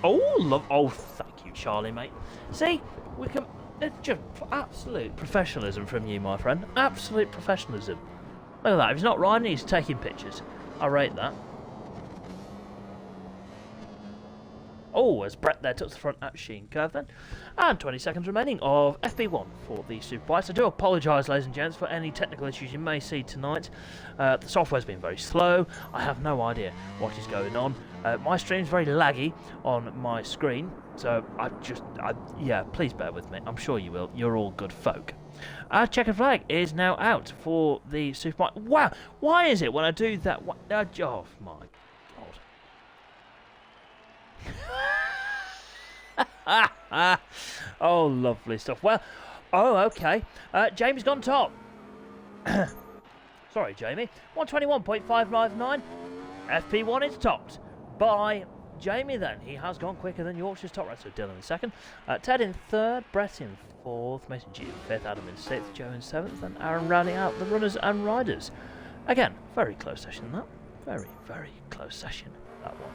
Oh, thank you, Charlie, mate. See, we can. It's just absolute professionalism from you, my friend. Absolute professionalism. Look at that. If he's not riding, he's taking pictures. I rate that. Oh, as Brett there took the front at Sheen Curve then. And 20 seconds remaining of FP1 for the Superbikes. I do apologise, ladies and gents, for any technical issues you may see tonight. The software's been very slow. I have no idea what is going on. My stream's very laggy on my screen. So, yeah, please bear with me. I'm sure you will. You're all good folk. Our checkered flag is now out for the Superbike. Wow! Why is it when I do that? Oh, my God. Oh, lovely stuff. Well, okay. Jamie's gone top. Sorry, Jamie. 121.559. FP1 is topped by Jamie then. He has gone quicker than Yorkshire's top right. So Dylan in second. Ted in third. Brett in 4th, Mason G in 5th, Adam in 6th, Joe in 7th, and Aaron rounding out the runners and riders. Again, very close session that. Very, very close session, that one.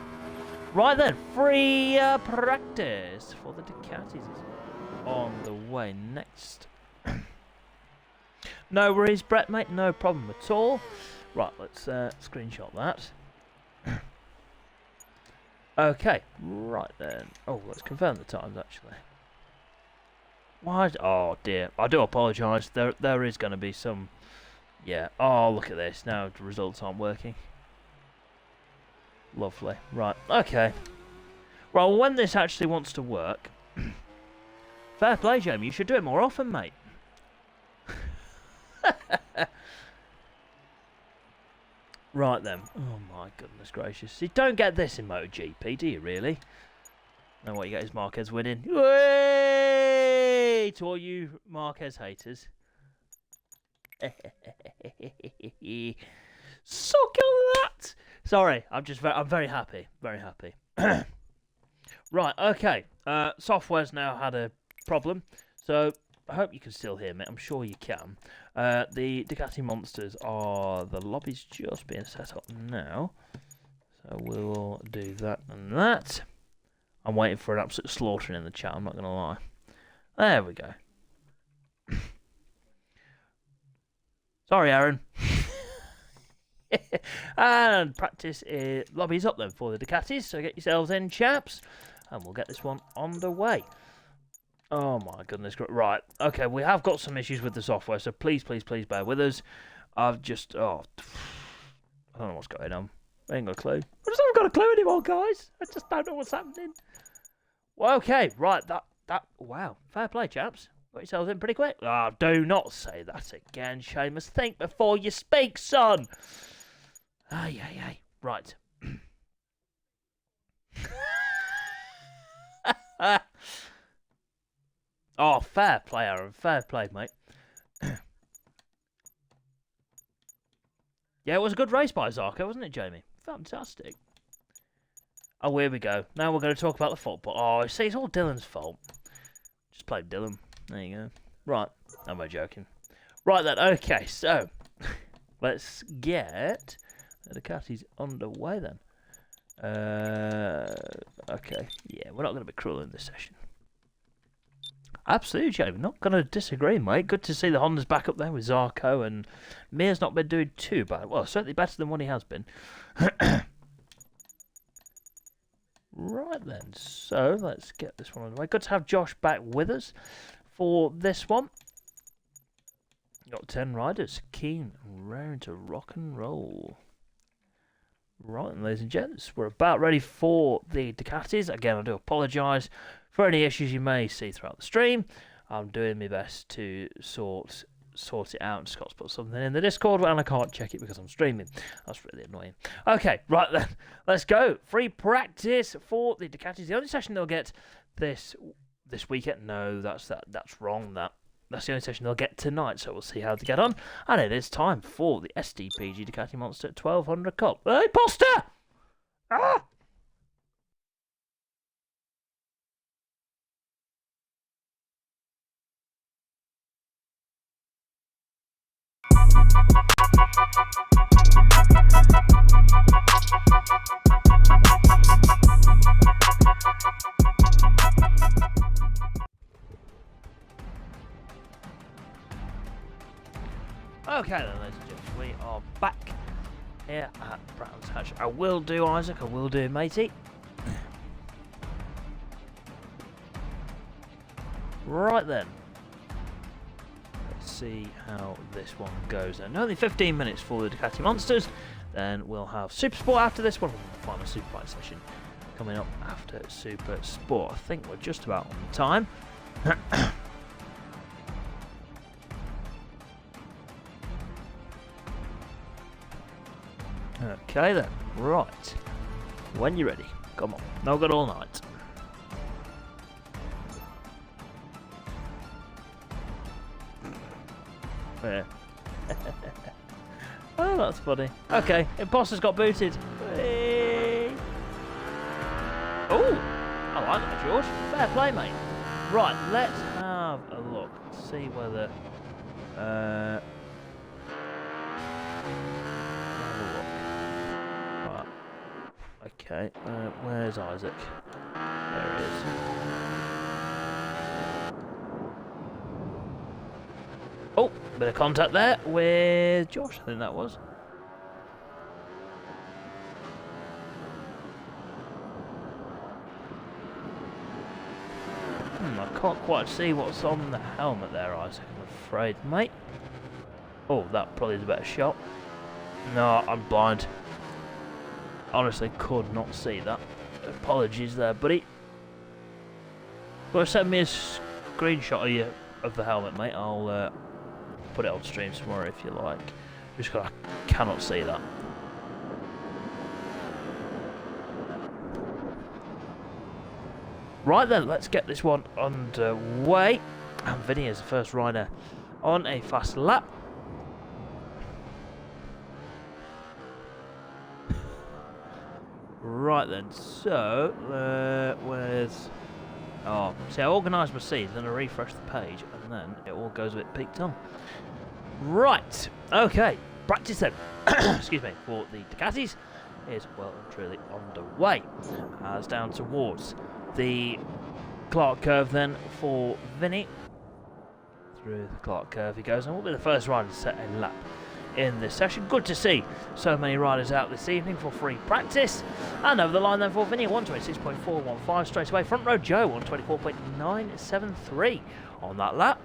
Right then, free practice for the Ducatis is on the way next. No worries, Brett, mate, no problem at all. Right, let's screenshot that. Okay, right then. Oh, let's confirm the times, actually. Why? Oh, dear. I do apologise. There is going to be some... Yeah. Oh, look at this. Now the results aren't working. Lovely. Right, okay. Well, when this actually wants to work... Fair play, Jamie. You should do it more often, mate. Right then. Oh my goodness gracious. You don't get this in MotoGP, do you really? And what you get is Marquez winning. Way to all you Marquez haters. Suck on that. Sorry, I'm very happy. Very happy. Right, okay. Software's now had a problem. So I hope you can still hear me. I'm sure you can. The Ducati Monsters are... The lobby's just being set up now. So we'll do that and that. I'm waiting for an absolute slaughtering in the chat, I'm not going to lie. There we go. Sorry, Aaron. And practice lobby's up then for the Ducatis. So get yourselves in, chaps. And we'll get this one on the way. Oh my goodness. Right. Okay, we have got some issues with the software, so please, please, please bear with us. I've just... Oh, I don't know what's going on. I ain't got a clue. I just haven't got a clue anymore, guys. I just don't know what's happening. Well, okay, right. Wow. Fair play, chaps. Got yourselves in pretty quick. Oh, do not say that again, Seamus. Think before you speak, son. Ay, ay, ay. Right. Oh, fair play, Aaron. Fair play, mate. Yeah, it was a good race by Zarko, wasn't it, Jamie? Fantastic. Oh, here we go. Now we're going to talk about the football. Oh, see, it's all Dylan's fault. Just play Dylan. There you go. Right. No, I'm joking. Right then, okay, so let's get the Ducatis underway then. Okay. Yeah, we're not going to be cruel in this session. Absolutely, Jamie. Not going to disagree, mate. Good to see the Honda's back up there with Zarko, and Mir's not been doing too bad. Well, certainly better than what he has been. Right then, so let's get this one underway. Good to have Josh back with us for this one. Got 10 riders, keen and raring to rock and roll. Right, and ladies and gents, we're about ready for the Ducatis. Again, I do apologise for any issues you may see throughout the stream. I'm doing my best to sort it out. Scott's put something in the Discord, and I can't check it because I'm streaming. That's really annoying. Okay, right then, let's go. Free practice for the Ducatis. The only session they'll get this weekend. No, that's wrong. That's the only session they'll get tonight, so we'll see how they get on. And it is time for the SDPG Ducati Monster 1200 Cup. Hey, Poster! Ah! Okay then, ladies and gents, we are back here at Brands Hatch. I will do Isaac, I will do matey. Right then. Let's see how this one goes then. Only 15 minutes for the Ducati Monsters. Then we'll have Super Sport after this one. The final Super Bike session coming up after Super Sport. I think we're just about on time. Okay then, right. When you're ready, come on. No good all night. Yeah. Oh, that's funny. Okay, Imposter's got booted. Hey. Oh, I like that, George. Fair play, mate. Right, let's have a look. see whether... Right. Okay, where's Isaac? There he is. Oh, bit of contact there with Josh, I think that was. I can't quite see what's on the helmet there, Isaac, I'm afraid, mate. Oh, that probably is a better shot. No, I'm blind. Honestly, could not see that. Apologies there, buddy. Want to send me a screenshot of the helmet, mate? I'll put it on stream tomorrow if you like. Just 'cause I cannot see that. Right then, let's get this one underway. And Vinny is the first rider on a fast lap. Right then, so where's... Oh, see, I organised my scenes, then I refresh the page, and then it all goes a bit peaked on. Right, okay, practice then, excuse me, for the Ducatis is well and truly underway. As down towards the Clark curve then for Vinny. Through the Clark curve he goes, and will be the first rider to set a lap in this session. Good to see so many riders out this evening for free practice. And over the line then for Vinny, 126.415 straight away. Front row Joe, 124.973 on that lap.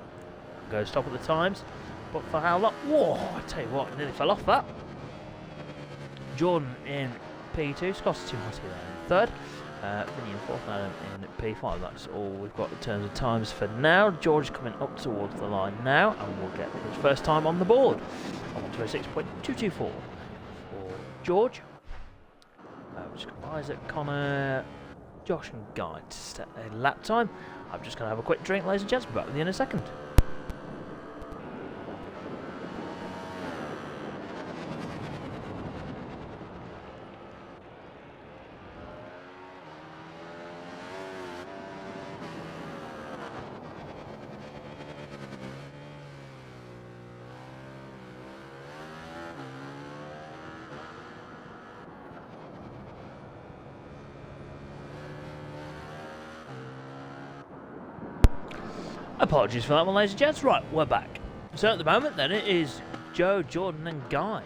Goes top of the times, but for how long? Whoa, I tell you what, nearly fell off that. Jordan in P2, Scotty there in third. Vinny in fourth, Adam in P5. That's all we've got in terms of times for now. George coming up towards the line now, and we'll get his first time on the board. 126.224 for George. Just Isaac, Connor, Josh and Guy to set a lap time. I'm just going to have a quick drink, ladies and gents. We'll be back with you in a second. Apologies for that one, ladies and gents. Right, we're back. So at the moment then it is Joe, Jordan and Guy,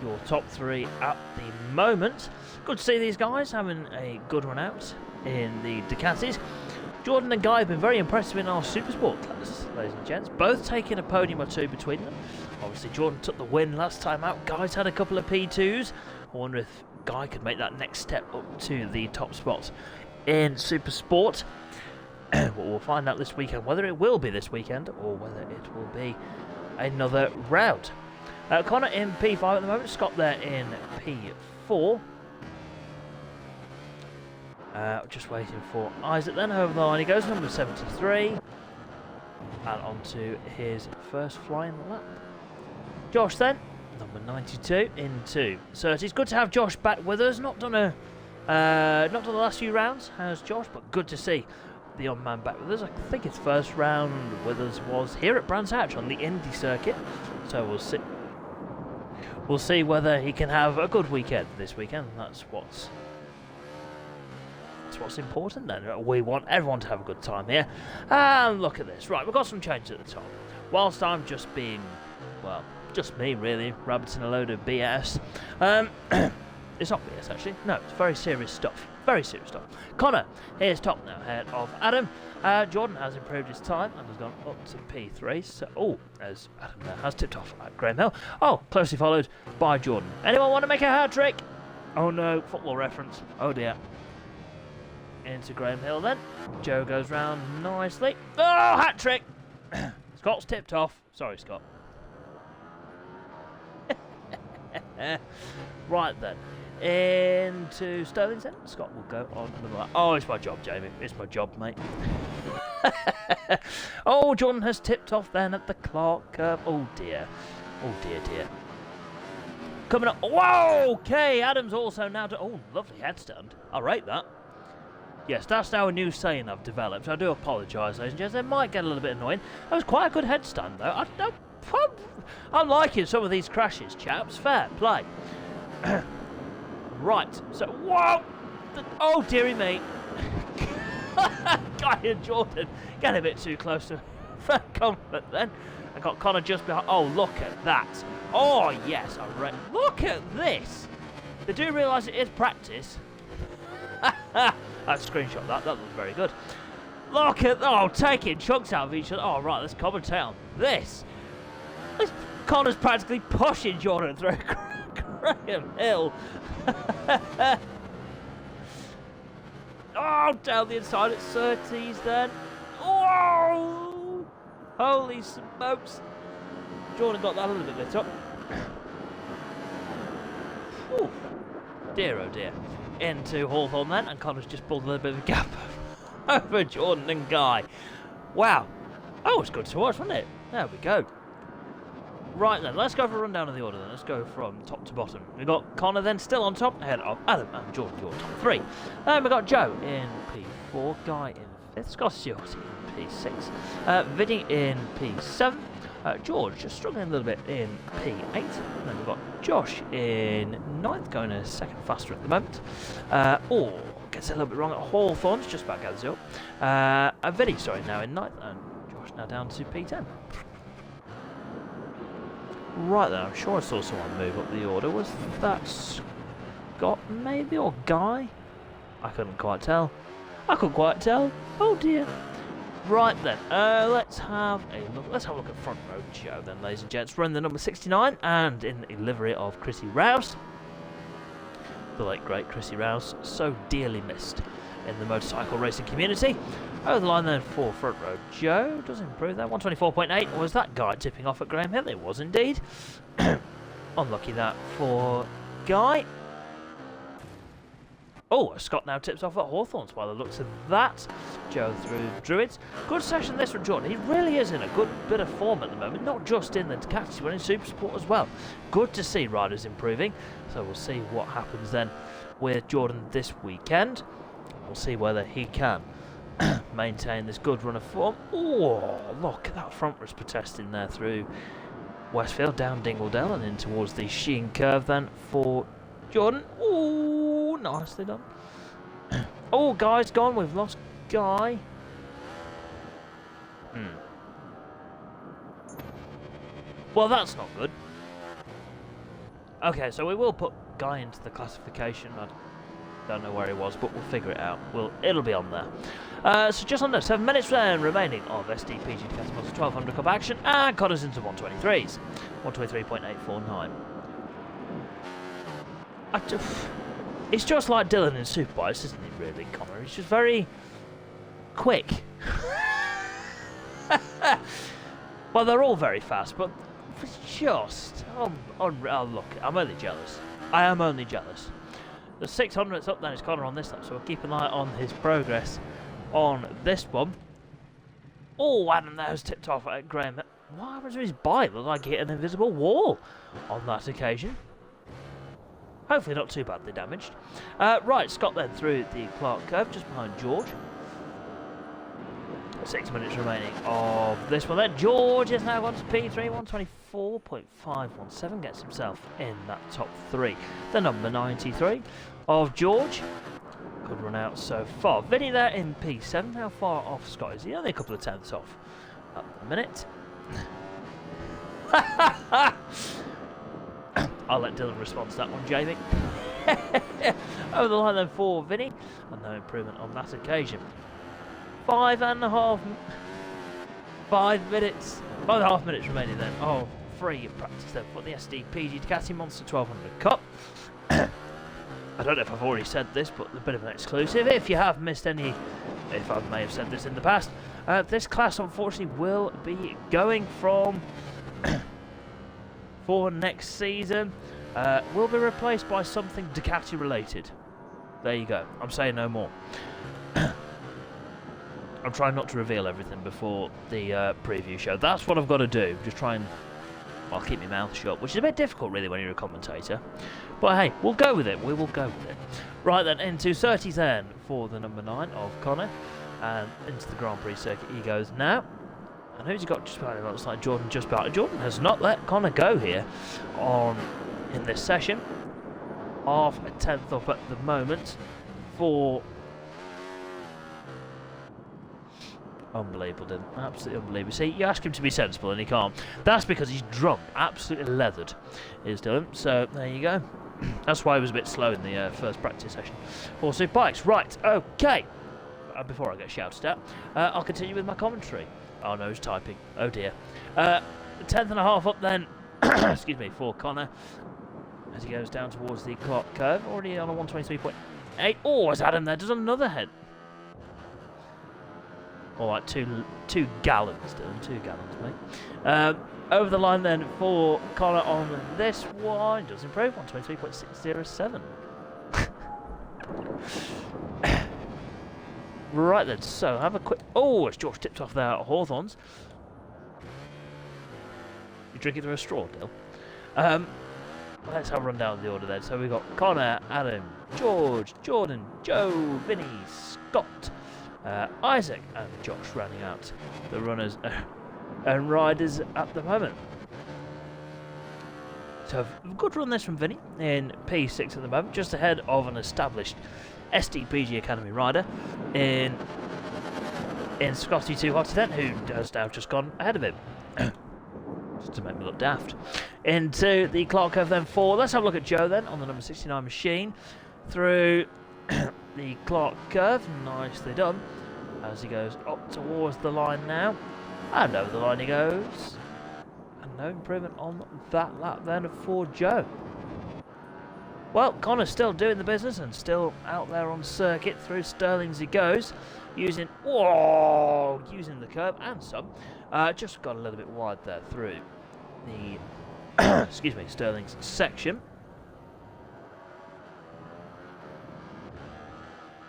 your top three at the moment. Good to see these guys having a good run out in the Ducatis. Jordan and Guy have been very impressive in our Supersport class, ladies and gents, both taking a podium or two between them. Obviously Jordan took the win last time out. Guy's had a couple of P2s. I wonder if Guy could make that next step up to the top spot in Supersport. We'll find out this weekend whether it will be this weekend or whether it will be another round. Connor in P5 at the moment, Scott there in P4. Just waiting for Isaac then. Over the line he goes, number 73. And on to his first flying lap. Josh then, number 92 into 30. It's good to have Josh back with us. Not done the last few rounds, has Josh, but good to see the young man back with us. I think his first round with us was here at Brands Hatch on the Indy circuit. So we'll see whether he can have a good weekend this weekend. That's what's important then. We want everyone to have a good time here. And look at this. Right, we've got some changes at the top. Whilst I'm just being, well, just me really, rabbiting a load of BS. It's not BS actually. No, it's very serious stuff. Very serious stuff. Connor, here's top now, ahead of Adam. Jordan has improved his time and has gone up to P3. So, as Adam there has tipped off at Graham Hill. Oh, closely followed by Jordan. Anyone want to make a hat trick? Oh no, football reference. Oh dear. Into Graham Hill then. Joe goes round nicely. Oh, hat trick! Scott's tipped off. Sorry, Scott. Right then. Into Sterling's then. Scott will go on another lap. Oh, it's my job, Jamie. It's my job, mate. Oh, Jordan has tipped off then at the Clark curve. Oh dear. Oh dear, dear. Coming up. Whoa! Okay, Adam's also now to. Oh, lovely headstand. I'll rate that. Yes, that's now a new saying I've developed. I do apologise, ladies and gents. It might get a little bit annoying. That was quite a good headstand, though. I'm liking some of these crashes, chaps. Fair play. Right, so, whoa! Oh, dearie me. Guy and Jordan get a bit too close to for comfort then. I got Connor just behind. Oh, look at that. Oh, yes. Look at this. They do realise it is practice. I've screenshot that. That looks very good. Look at... Oh, taking chunks out of each other. Oh, right. Let's commentate on this. Connor's practically pushing Jordan through Graham Hill. Oh, down the inside at Surtees then. Oh! Holy smokes. Jordan got that a little bit lit up. Whew. Dear oh dear. Into Hawthorne then, and Connor's just pulled a little bit of a gap over Jordan and Guy. Wow. Oh, it was good to watch, wasn't it? There we go. Right then, let's go for a rundown of the order then. Let's go from top to bottom. We've got Connor then still on top, ahead of Adam and Jordan, your top 3. Then we've got Joe in P4, Guy in 5th, Scott Stewart in P6, Vinny in P7, George just struggling a little bit in P8. Then we've got Josh in 9th, going a second faster at the moment. Or gets a little bit wrong at Hawthorne's, just about gathers up. Vinny, sorry, now in 9th, and Josh now down to P10. Right then, I'm sure I saw someone move up the order. Was that Scott maybe, or Guy? I couldn't quite tell. Oh dear. Right then, let's have a look. Let's have a look at front row Joe then, ladies and gents. Running the number 69 and in the livery of Chrissy Rouse. The late great Chrissy Rouse, so dearly missed in the motorcycle racing community. Over the line then for front row Joe. Does improve there. 124.8. Was that Guy tipping off at Graham Hill? It was indeed. Unlucky that for Guy. Oh, Scott now tips off at Hawthorne's by the looks of that. Joe through Druids. Good session this from Jordan. He really is in a good bit of form at the moment. Not just in the Ducati, but in Super Sport as well. Good to see riders improving. So we'll see what happens then with Jordan this weekend. We'll see whether he can maintain this good run of form. Oh, look at that front was protesting there through Westfield, down Dingledale and in towards the Sheen curve then for Jordan. Oh, nicely done. Oh, Guy's gone. We've lost Guy. Well, that's not good. Okay, so we will put Guy into the classification. I don't know where he was, but we'll figure it out. It'll be on there. So just under 7 minutes remaining of SDPG Academy 1200 Cup action, and Connor's into 123s. 123.849. It's just like Dylan in Superbikes, isn't it, really, Connor? He's just very quick. Well, they're all very fast, but it's just... Oh, look, I'm only jealous. I am only jealous. The 600's up, then it's Connor on this lap, so we'll keep an eye on his progress on this one. Oh, Adam there's tipped off at Graham. What happens to his bike? Looked like he hit an invisible wall on that occasion. Hopefully not too badly damaged. Right, Scott then through the Clark curve, just behind George. 6 minutes remaining of this one then. George is now gone to P3, 124.517, gets himself in that top 3. The number 93 of George. Good run out so far. Vinny there in P7. How far off Scott is he? Only a couple of tenths off at the minute. I'll let Dylan respond to that one, Jamie. Over the line then for Vinny. And no improvement on that occasion. 5.5 minutes remaining then of free practice then for the SDPG Academy Monster 1200 Cup. I don't know if I've already said this, but a bit of an exclusive. If you have missed any, if I may have said this in the past, this class unfortunately will be going from for next season. Will be replaced by something Ducati related. There you go. I'm saying no more. I'm trying not to reveal everything before the preview show. That's what I've got to do. Just try and I'll keep my mouth shut, which is a bit difficult really when you're a commentator. But hey, we'll go with it. We will go with it. Right then, into 30 then for the number 9 of Connor. And into the Grand Prix circuit he goes now. And who's he got just behind him? Looks like Jordan just behind. Jordan has not let Connor go here in this session. Half a tenth off at the moment for... Unbelievable, didn't? Absolutely unbelievable. See, you ask him to be sensible and he can't. That's because he's drunk, absolutely leathered, is Dylan. So there you go. That's why he was a bit slow in the first practice session for Super Bikes. Right, okay. Before I get shouted at, I'll continue with my commentary. Oh no, he's typing. Oh dear. 10th and a half up then. Excuse me, for Connor as he goes down towards the clock curve. Already on a 123.8. Oh, as Adam there does another head. All right, two gallons, Dylan. 2 gallons, mate. Over the line then for Connor on this one. Does improve, 123.607. Right then, so have a quick... Oh, as George tipped off there at Hawthorns. You drink it through a straw, Dill. Let's have a run down the order then. So we've got Connor, Adam, George, Jordan, Joe, Vinny, Scott, Isaac and Josh rounding out the runners and riders at the moment. So a good run this from Vinny in P6 at the moment, just ahead of an established SDPG Academy rider in Scotty 2 Hotty then, who has now just gone ahead of him. Just to make me look daft. Into the Clark curve then for, let's have a look at Joe then on the number 69 machine. Through the Clark curve, nicely done. As he goes up towards the line now. And over the line he goes. And no improvement on that lap then for Joe. Well, Connor's still doing the business and still out there on circuit. Through Sterling's he goes. Using the curb and some. Just got a little bit wide there through the excuse me, Sterling's section.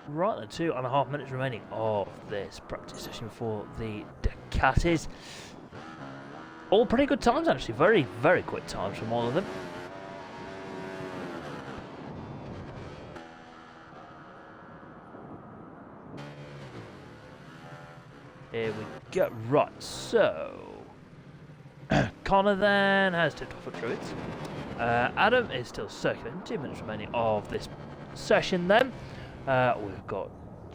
Right then, 2.5 minutes remaining of this practice session for the Ducatis. All pretty good times actually, very, very quick times from all of them. Here we go. Right, so Connor then has tipped off at Druids. Adam is still circulating. 2 minutes remaining of this session then. We've got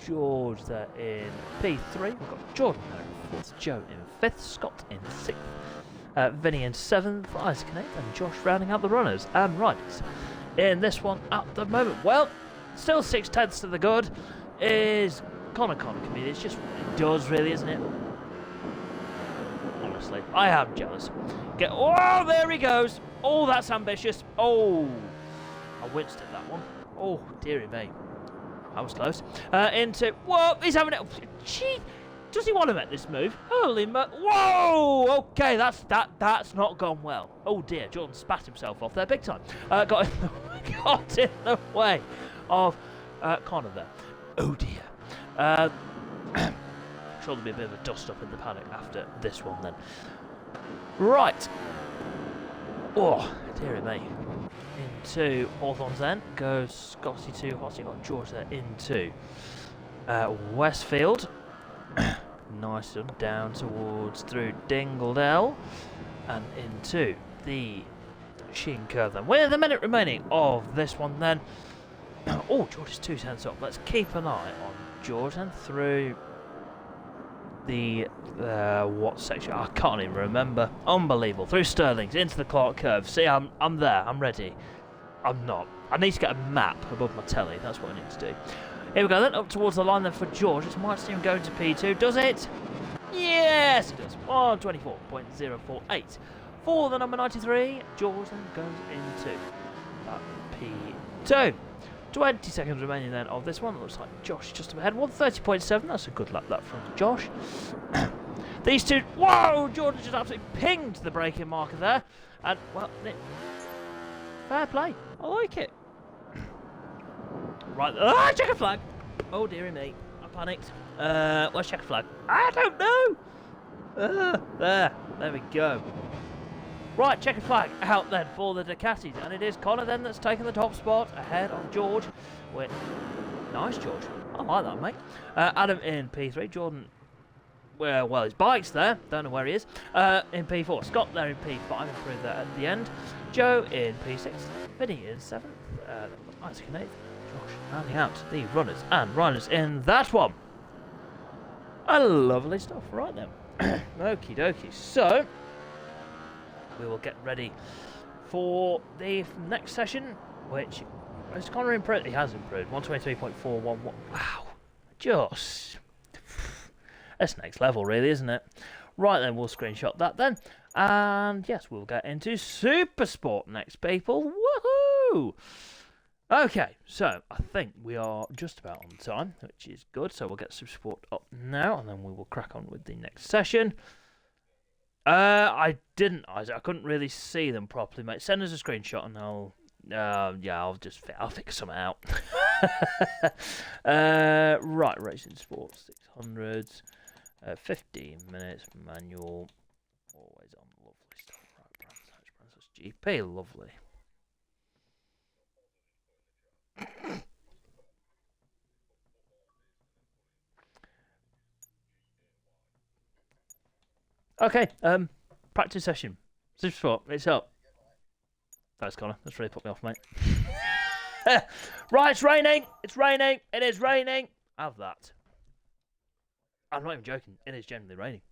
George there in P3. We've got Jordan there in 4th, Joe in 5th, Scott in 6th, Vinny in 7th, Isaac in 8th, and Josh rounding out the runners and riders in this one at the moment. Well, still 6/10 to the good is Connor Comedian. It's just what it does, really, isn't it? Honestly, I am jealous. Oh, there he goes. Oh, that's ambitious. Oh, I winced at that one. Oh, dearie me. That was close. Into... Whoa, he's having it... Gee, does he want to make this move? Holy mo... Whoa! Okay, that's not gone well. Oh, dear. Jordan spat himself off there big time. Got in the way of Connor there. Oh, dear. I'm sure there'll be a bit of a dust-up in the paddock after this one then. Right. Oh, dearie me. Into Hawthorns then goes Scotty 2 Hotty, got George there into Westfield. Nice one, down towards through Dingledale and into the Sheen curve then. With a minute remaining of this one then. Oh, George is 2 tenths up. Let's keep an eye on George and through the what section? I can't even remember. Unbelievable. Through Sterling's into the Clark curve. See, I'm there. I'm ready. I'm not. I need to get a map above my telly. That's what I need to do. Here we go then. Up towards the line then for George. It might seem going to P2. Does it? Yes, it does. 124.048 for the number 93. George then goes into P2. 20 seconds remaining then of this one. Looks like Josh just ahead. 130.7. That's a good lap that from Josh. These two. Whoa! Jordan just absolutely pinged the braking marker there. And, well, fair play. I like it. Right. Checker flag. Oh, dearie me. I panicked. Where's checker flag? I don't know. There we go. Right, checkered flag out then for the Ducatis, and it is Connor then that's taken the top spot ahead of George. Nice, George. I like that, mate. Adam in P3, Jordan. Well, his bike's there. Don't know where he is. In P4, Scott there in P5, improved that at the end. Joe in P6, Vinny in 7th, Isaac in 8th, Josh rounding out the runners and riders in that one. Lovely stuff, right then. Okie dokie. So, we will get ready for the next session, which has Connor improved. He has improved. 123.411. Wow. Just. That's next level, really, isn't it? Right then, we'll screenshot that then. And yes, we'll get into Super Sport next, people. Woohoo! Okay, so I think we are just about on time, which is good. So we'll get Super Sport up now, and then we will crack on with the next session. I didn't, Isaac. I couldn't really see them properly, mate. Send us a screenshot, and I'll figure something out. Right, racing sports 600s, 15 minutes manual, always on. Lovely stuff. Right, Brands GP, lovely. Okay, practice session. Super Sport, it's up. Thanks, Connor. That's really put me off, mate. Right, it's raining. It's raining. It is raining. Have that. I'm not even joking. It is genuinely raining.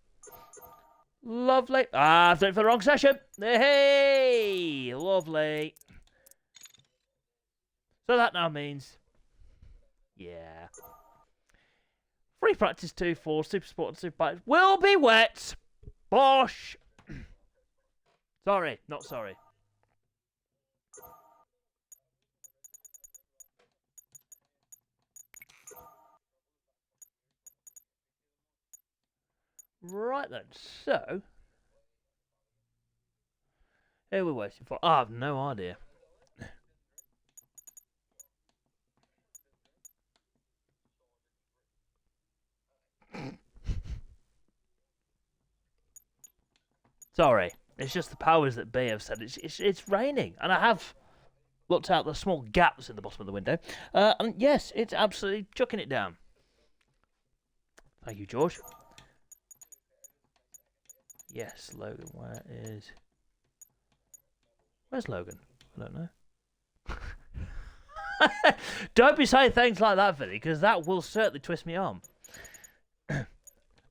Lovely. I've done it for the wrong session. Hey, lovely. So that now means, yeah. Free practice 2 for Super Sport and Super Bikes will be wet. Bosh. Sorry, not sorry. Right then, so here we're waiting for. I have no idea. Sorry, it's just the powers that be have said it's raining, and I have looked out the small gaps in the bottom of the window, and yes, it's absolutely chucking it down. Thank you, George. Yes, Logan, where's Logan? I don't know. Don't be saying things like that, Vinny, because that will certainly twist me arm.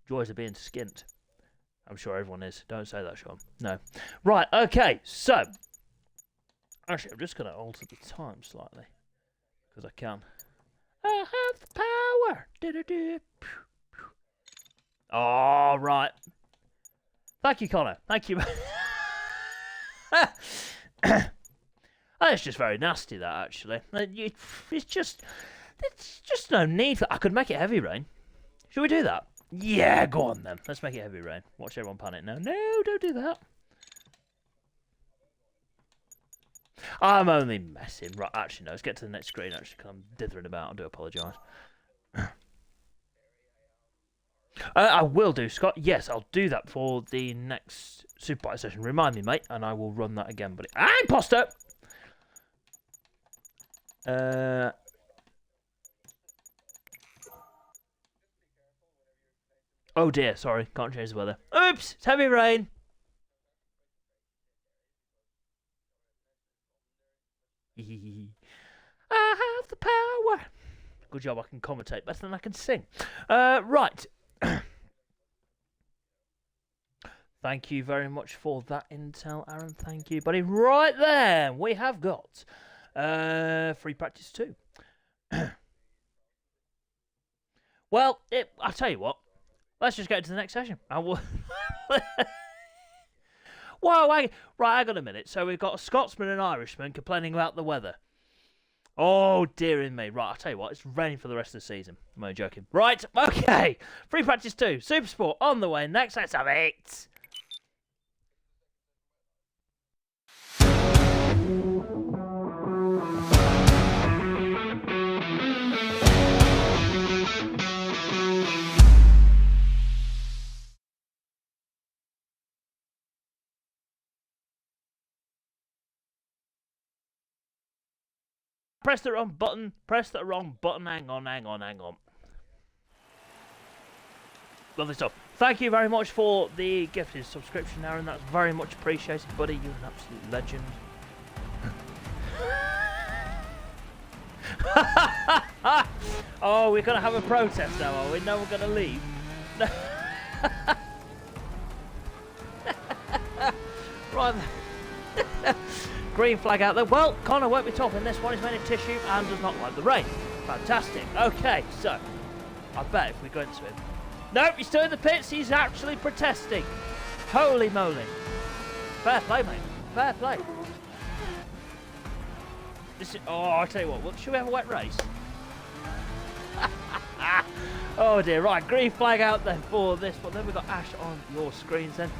Joys of being skint. I'm sure everyone is. Don't say that, Sean. No. Right, okay, so. Actually, I'm just going to alter the time slightly. Because I can. I have the power. Do-do-do. Oh, right. Thank you, Connor. Thank you. That's just very nasty, that, actually. It's just no need for. I could make it heavy rain. Should we do that? Yeah, go on then. Let's make it heavy rain. Watch everyone panic now. No, don't do that. I'm only messing. Right, actually, no. Let's get to the next screen, actually, because I'm dithering about. I do apologise. I will do, Scott. Yes, I'll do that for the next Super Bike session. Remind me, mate, and I will run that again, buddy. Imposter! Oh dear, sorry. Can't change the weather. Oops! It's heavy rain! I have the power! Good job, I can commentate better than I can sing. Right. Thank you very much for that intel, Aaron. Thank you, buddy. Right then, we have got free practice 2. Well, I'll tell you what. Let's just get to the next session. I will. Whoa, right, hang on a minute. So we've got a Scotsman and Irishman complaining about the weather. Oh, dearie me. Right, I'll tell you what. It's raining for the rest of the season. I'm only joking. Right, okay. Free practice 2. Super Sport on the way. Next, let's have it. pressed the wrong button. Pressed the wrong button. Hang on. Lovely stuff. Thank you very much for the gifted subscription, Aaron. That's very much appreciated, buddy. You're an absolute legend. Oh, we're going to have a protest now, are we? No, we're going to leave. Right. Green flag out there. Well, Connor won't be top in this one. He's made of tissue and does not like the rain. Fantastic. Okay, so I bet if we go into him. Nope, he's still in the pits. He's actually protesting. Holy moly. Fair play, mate. Fair play. This is, oh, I'll tell you what. Should we have a wet race? Oh dear. Right, green flag out there for this one. Then we've got Ash on your screens then.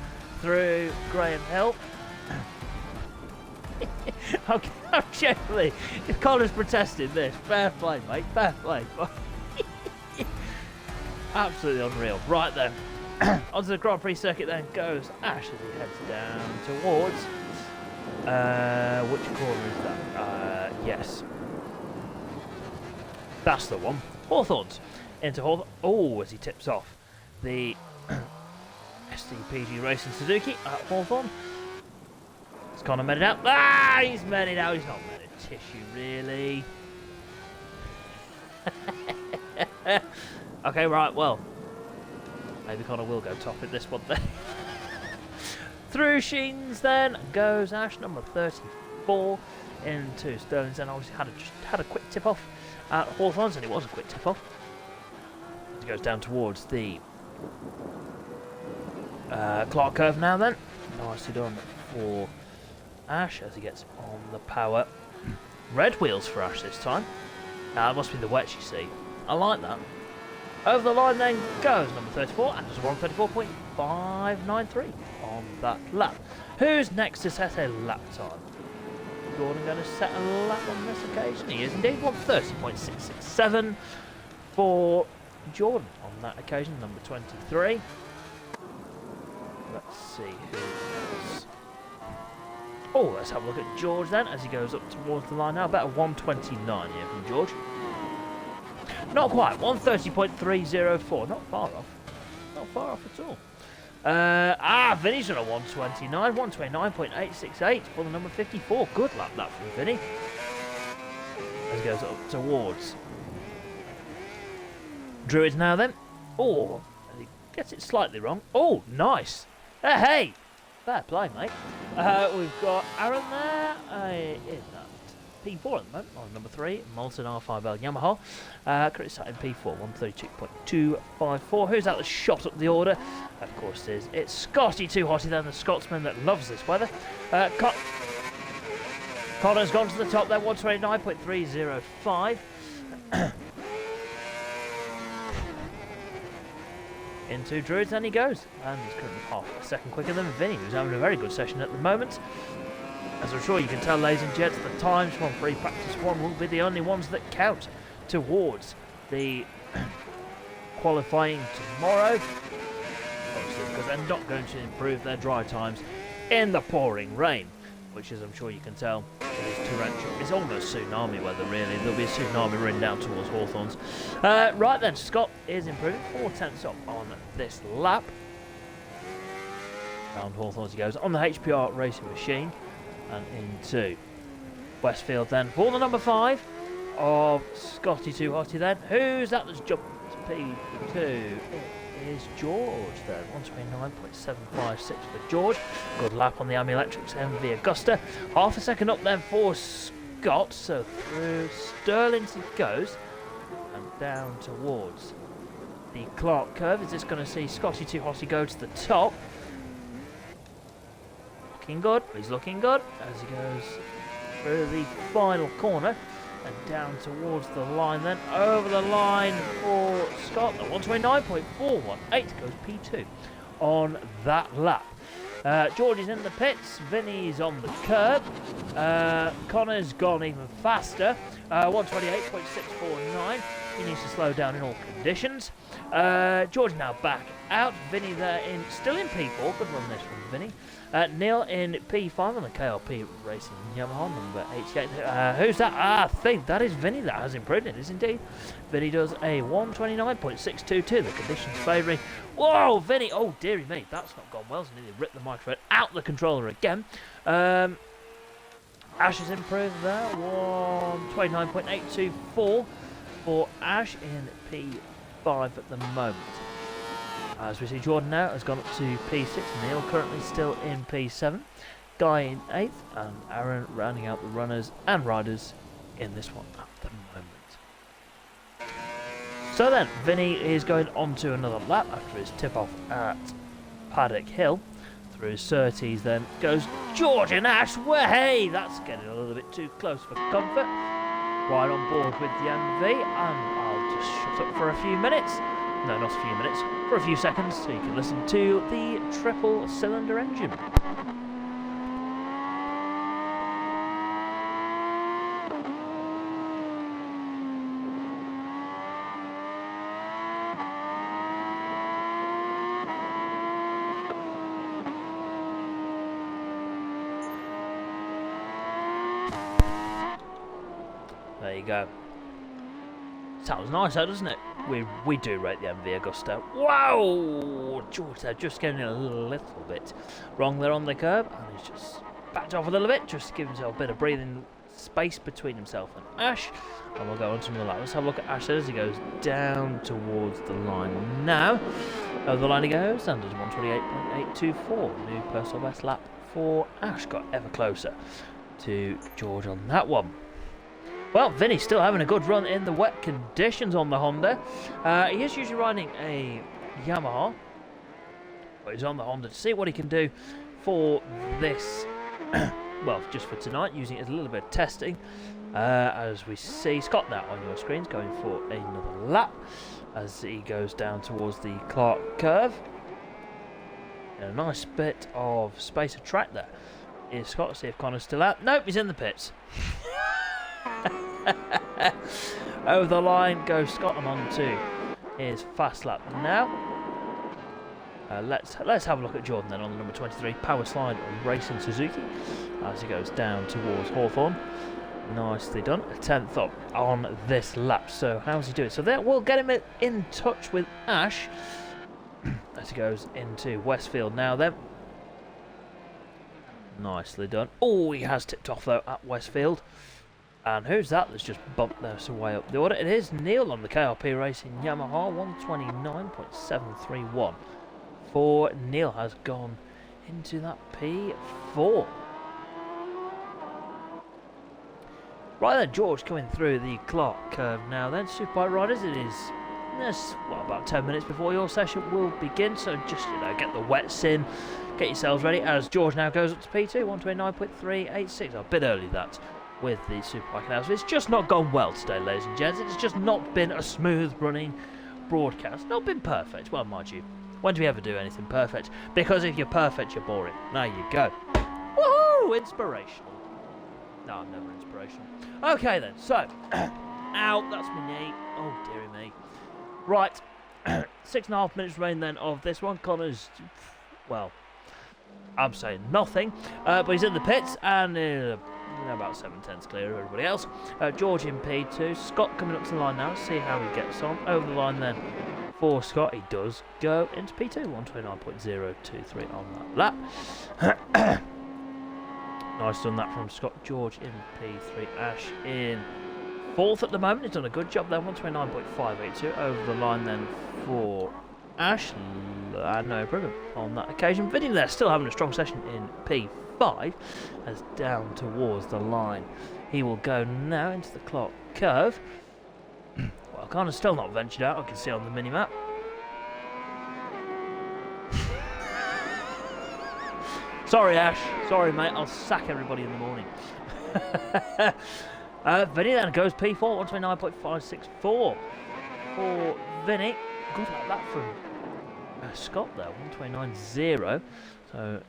Through Graham Hill. Okay, generally, if Connor's protesting this, fair play, mate. Fair play. Absolutely unreal. Right then, onto the Grand Prix circuit then goes Ash as he heads down towards. Which corner is that? Yes. That's the one. Hawthorns. Into Hawthorn. Oh, as he tips off the SDPG Racing Suzuki at Hawthorn. Has Connor made it out? Ah, he's made it out. He's not made of tissue, really. Okay, right, well. Maybe Connor will go top in this one then. Through Sheens then goes Ash, number 34, into Sterling's. And obviously had a quick tip off at Hawthorns, and it was a quick tip off. He goes down towards the Clark curve now then. Nicely done for Ash as he gets on the power. Red wheels for Ash this time. It must be the wet, you see. I like that. Over the line then goes number 34, and it's 134.593 on that lap. Who's next to set a lap time? Gordon going to set a lap on this occasion? He is indeed. 130.667 for Jordan on that occasion, number 23. Let's see who else. Oh, let's have a look at George then as he goes up towards the line now. About a 129 here from George. Not quite, 130.304. Not far off. Not far off at all. Vinny's on a 129. 129.868 for the number 54. Good lap that from Vinny. As he goes up towards Druids now then. Oh, he gets it slightly wrong. Oh, nice. Hey, fair play, mate. We've got Aaron there in that P4 at the moment, on number 3, Molten R5L Yamaha. Currently sat in P4, 132.254. Who's out the shot up the order? Of course it's Scotty Too Hotty then, the Scotsman that loves this weather. Connor's gone to the top there, 129.305. Into Druids, and he goes. And he's currently half a second quicker than Vinny, who's having a very good session at the moment. As I'm sure you can tell, ladies and gents, the times from free practice 1 will be the only ones that count towards the qualifying tomorrow. Obviously, because they're not going to improve their dry times in the pouring rain, which, as I'm sure you can tell, is torrential. It's almost tsunami weather, really. There'll be a tsunami running down towards Hawthorns. Right then, Scott is improving 4/10 up on this lap. Round Hawthorns he goes on the HPR racing machine. And into Westfield then for the number 5 of Scotty Too Hotty then. Who's that that's jumped to P2? It is George then. 129.756 for George. Good lap on the Amuletrix MV Augusta. Half a second up then for Scott. So through Sterling he goes. And down towards the Clark curve. Is this going to see Scotty Too Hotty go to the top? Good. He's looking good as he goes through the final corner and down towards the line then. Over the line for Scott. 129.418 goes P2 on that lap. George is in the pits. Vinny's on the curb. Connor's gone even faster. 128.649. He needs to slow down in all conditions. George now back out. Vinny there still in P4. Good run this from Vinny. Neil in P5 on the KLP Racing Yamaha number 88. Who's that? I think that is Vinny. That has improved. It is indeed. Vinny does a 129.622. The conditions favouring. Whoa, Vinny. Oh, dearie me. That's not gone well. So nearly ripped the microphone out the controller again. Ash has improved there. 129.824 for Ash in P5 at the moment. As we see, Jordan now has gone up to P6. Neil currently still in P7. Guy in 8th. And Aaron rounding out the runners and riders in this one at the moment. So then, Vinny is going on to another lap after his tip-off at Paddock Hill. Through Surtees then goes George and Ash. Well, hey, that's getting a little bit too close for comfort. Right on board with the MV. And I'll just shut up for a few minutes. No, not a few minutes, for a few seconds, so you can listen to the triple cylinder engine. There you go. Sounds nice, though, doesn't it? We do rate the MV Augusta. Wow! George there just getting a little bit wrong there on the curb, and he's just backed off a little bit, just to give himself a bit of breathing space between himself and Ash. And we'll go on to another lap. Let's have a look at Ash as he goes down towards the line now. Over the line he goes, and does 128.824. New personal best lap for Ash. Got ever closer to George on that one. Well, Vinny's still having a good run in the wet conditions on the Honda. He is usually riding a Yamaha, but he's on the Honda to see what he can do for this, well, just for tonight, using it as a little bit of testing. As we see Scott now on your screens going for another lap as he goes down towards the Clark curve. And a nice bit of space of track there. Is Scott, see if Connor's still out. Nope, he's in the pits. Over the line goes Scott and on to his fast lap now. Let's have a look at Jordan then on the number 23 Power Slide Racing Suzuki as he goes down towards Hawthorne. Nicely done. A 10th up on this lap. So how's he doing? So there we'll get him in touch with Ash as he goes into Westfield now then. Nicely done. Oh, he has tipped off though at Westfield. And who's that that's just bumped their way up the order? It is Neil on the KRP Racing Yamaha, 129.731. For Neil has gone into that P4. Right then, George coming through the Clark curve now then. Superbike riders, it is well, about 10 minutes before your session will begin, so just, get the wets in, get yourselves ready, as George now goes up to P2, 129.386. A bit early that with the Superbike announcement. It's just not gone well today, ladies and gents. It's just not been a smooth running broadcast. Not been perfect. Well, mind you, when do we ever do anything perfect? Because if you're perfect, you're boring. There you go. Woohoo! Inspirational. No, I'm never inspirational. Okay then, so, ow, that's my knee. Oh, dearie me. Right, 6.5 minutes remaining then of this one. Connor's, well, I'm saying nothing, but he's in the pits and about 7/10 clear of everybody else. George in P2. Scott coming up to the line now. See how he gets on. Over the line then for Scott. He does go into P2. 129.023 on that lap. Nice done that from Scott. George in P3. Ash in 4th at the moment. He's done a good job there. 129.582. Over the line then for Ash. No problem on that occasion. Vinny there still having a strong session in P5 as down towards the line. He will go now into the Clark curve. Well, Connor's still not ventured out, I can see on the mini-map. Sorry, Ash. Sorry, mate. I'll sack everybody in the morning. Vinny then goes P4, 129.564 for Vinny. Good like that from Scott there, 129.0. So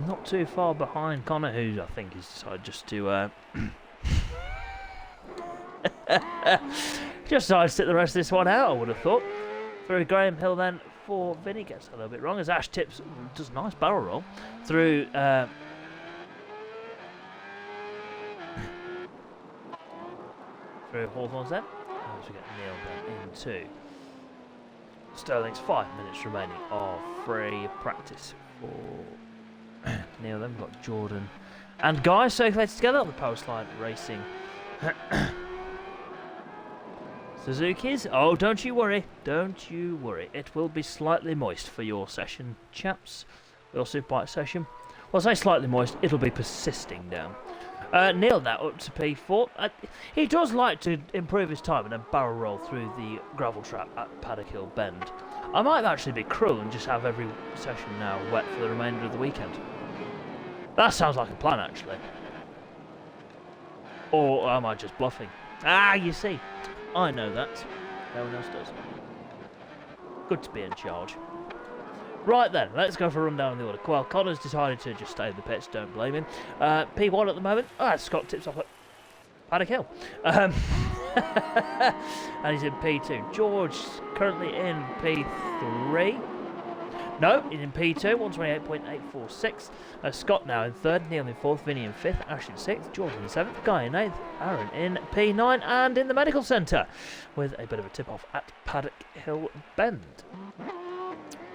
not too far behind Connor, who I think has decided just to Just decided to sit the rest of this one out, I would have thought. Through Graham Hill then for Vinny, gets a little bit wrong as Ash tips, does a nice barrel roll through through Hawthorne's then. As we get Neil then into Sterling's 5 minutes remaining of free practice for Neil. Then we've got Jordan and Guy circulated together on the post line racing. Suzuki's. Oh, don't you worry. Don't you worry. It will be slightly moist for your session, chaps. Your Superbike session. Well, I say slightly moist, it'll be persisting down. Neil now up to P4. He does like to improve his time and then barrel roll through the gravel trap at Paddock Hill Bend. I might actually be cruel and just have every session now wet for the remainder of the weekend. That sounds like a plan, actually. Or am I just bluffing? Ah, you see. I know that. No one else does. Good to be in charge. Right then, let's go for a rundown of the order. Well, Connor's decided to just stay in the pits, don't blame him. P1 at the moment. Scott tips off at Paddock Hill. And he's in P2. George currently in P3. No, he's in P2, 128.846. Scott now in 3rd, Neil in 4th, Vinny in 5th, Ash in 6th, George in 7th, Guy in 8th, Aaron in P9, and in the medical centre with a bit of a tip-off at Paddock Hill Bend.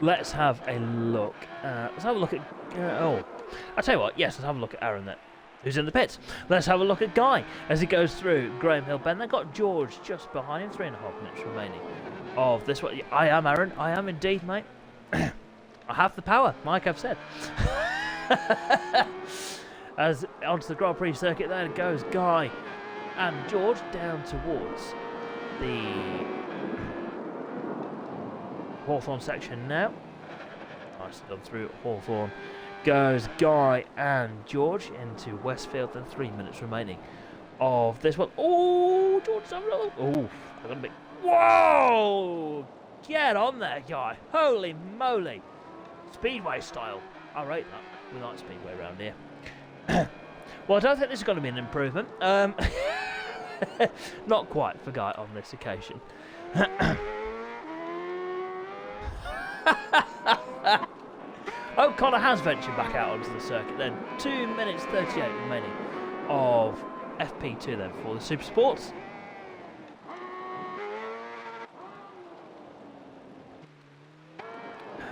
Let's have a look. Let's have a look at. I'll tell you what. Yes, let's have a look at Aaron then, who's in the pits. Let's have a look at Guy as he goes through Graham Hill Bend. They've got George just behind him. 3.5 minutes remaining of this one. I am Aaron. I am indeed, mate. I have the power, like I've said. As onto the Grand Prix circuit, there goes Guy and George down towards the Hawthorne section now. Nicely done through Hawthorne. Goes Guy and George into Westfield, then 3 minutes remaining of this one. Oh, George is having a look. Oh, they're going to be. Whoa! Get on there, Guy. Holy moly. Speedway style. I rate that. We like Speedway around here. Well, I don't think this is going to be an improvement. Not quite for Guy on this occasion. O'Connor has ventured back out onto the circuit then. 2 minutes 38 remaining of FP2 then for the Super Sports.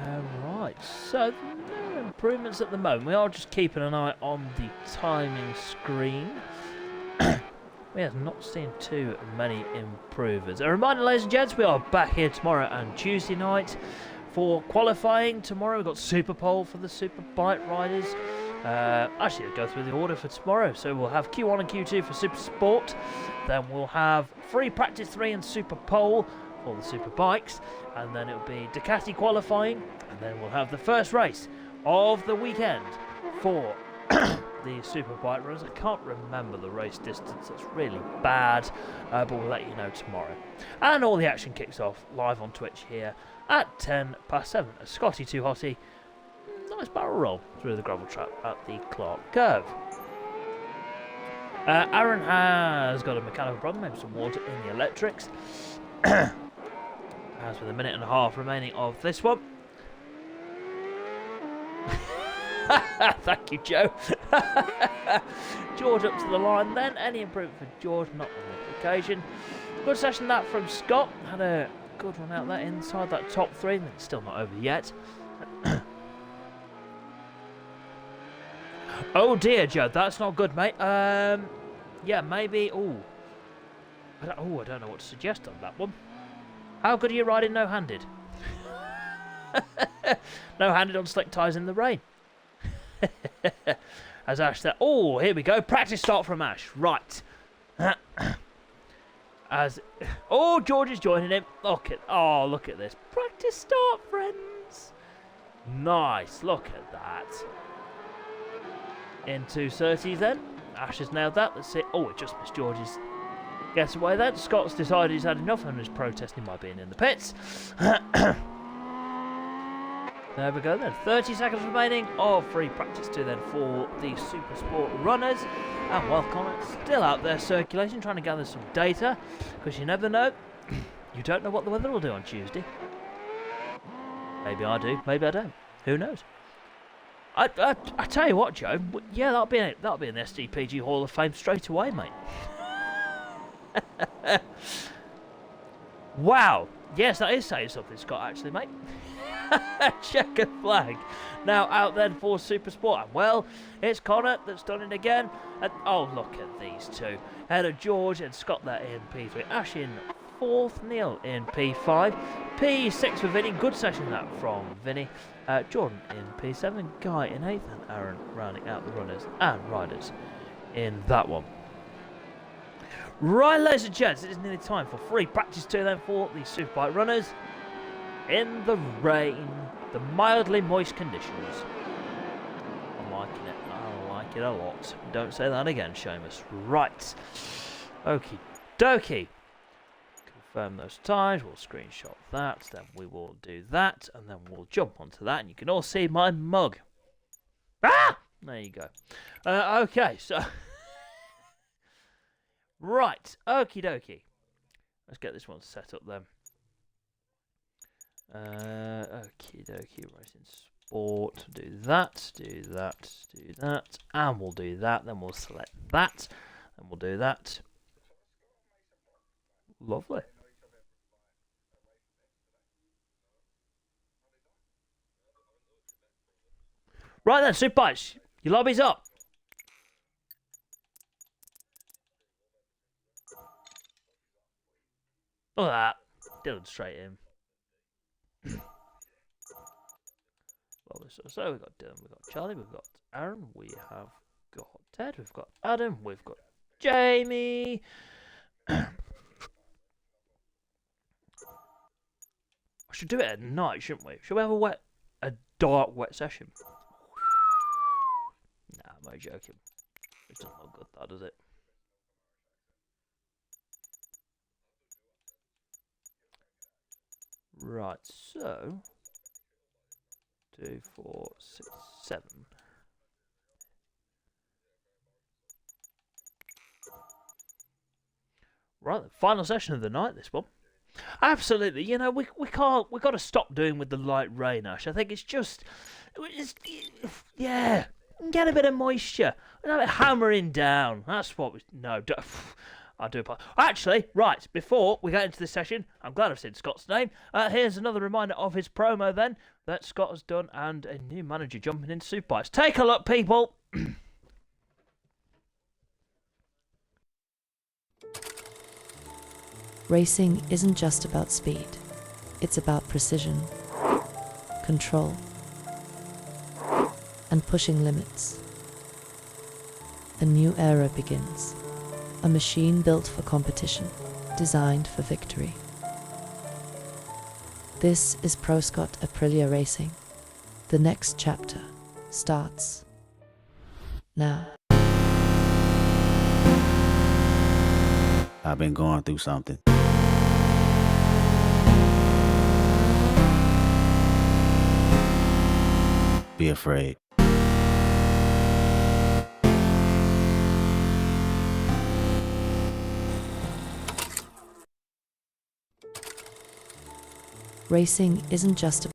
Alright, so no improvements at the moment. We are just keeping an eye on the timing screen. We have not seen too many improvers. A reminder, ladies and gents, we are back here tomorrow and Tuesday night for qualifying. Tomorrow we've got Super Pole for the Super Bike riders. Actually, I'll go through the order for tomorrow. So we'll have Q1 and Q2 for Super Sport. Then we'll have Free Practice 3 and Super Pole for the Super Bikes. And then it'll be Ducati qualifying. And then we'll have the first race of the weekend for the Super Bike runners. I can't remember the race distance. It's really bad. But we'll let you know tomorrow. And all the action kicks off live on Twitch here at 7:10. A Scotty 2 Hottie. Nice barrel roll through the gravel trap at the Clark Curve. Aaron has got a mechanical problem, maybe some water in the electrics. As with a minute and a half remaining of this one. Thank you, Joe. George up to the line then. Any improvement for George? Not on this occasion. Good session that from Scott. Had a good one out there inside that top 3. And it's still not over yet. Oh dear, Joe. That's not good, mate. Yeah, maybe. I don't know what to suggest on that one. How good are you riding no-handed? No-handed on slick tyres in the rain. As Ash said, oh, here we go. Practice start from Ash. Right. George is joining him. Look at this. Practice start, friends. Nice. Look at that. In 2:30 then. Ash has nailed that. Let's see. Oh, it just missed George's getaway then. Scott's decided he's had enough and is protesting by being in the pits. There we go then. 30 seconds remaining of free practice 2 then for the Super Sport runners. And while Connor's still out there circulating, trying to gather some data, because you never know. You don't know what the weather will do on Tuesday. Maybe I do, maybe I don't. Who knows? I tell you what, Joe. Yeah, that'll be an SDPG Hall of Fame straight away, mate. Wow. Yes, that is saying something, Scott, actually, mate. Checker flag. Now out then for Super Sport. And well, it's Connor that's done it again. And oh, look at these two. Ahead of George and Scott there in P3. Ash in 4th, Neil in P5. P6 for Vinny. Good session that from Vinny. Jordan in P7. Guy in 8th. And Aaron rounding out the runners and riders in that one. Right, ladies and gents, it is nearly time for free practice 2 then for the Superbike runners. In the rain, the mildly moist conditions. I'm liking it. I like it a lot. Don't say that again, Seamus. Right. Okie dokie. Confirm those times. We'll screenshot that. Then we will do that. And then we'll jump onto that. And you can all see my mug. Ah! There you go. Okay, so... Right. Okie dokie. Let's get this one set up then. Okie dokie, racing sport, do that, and we'll do that, then we'll select that, and we'll do that. Lovely. Right then, Superbikes, your lobby's up. Look at that, Dylan straight in. So we've got Dylan, we've got Charlie, we've got Aaron, we have got Ted, we've got Adam, we've got Jamie. I should do it at night, shouldn't we? Should we have a dark, wet session? Nah, I'm only joking. It doesn't look good, that does it? Right, so 2, 4, 6, 7. Right, the final session of the night, this one. Absolutely, you know, we got to stop doing with the light rain, Ash. I think it's yeah, get a bit of moisture, a bit hammering down. That's what we, no, I do apologize. Actually, right, before we get into this session, I'm glad I've seen Scott's name. Here's another reminder of his promo then, that Scott has done, and a new manager jumping into Superbikes. Take a look, people! Racing isn't just about speed. It's about precision, control, and pushing limits. A new era begins. A machine built for competition, designed for victory. This is Pro Scott Aprilia Racing. The next chapter starts now. I've been going through something. Be afraid. Racing isn't just about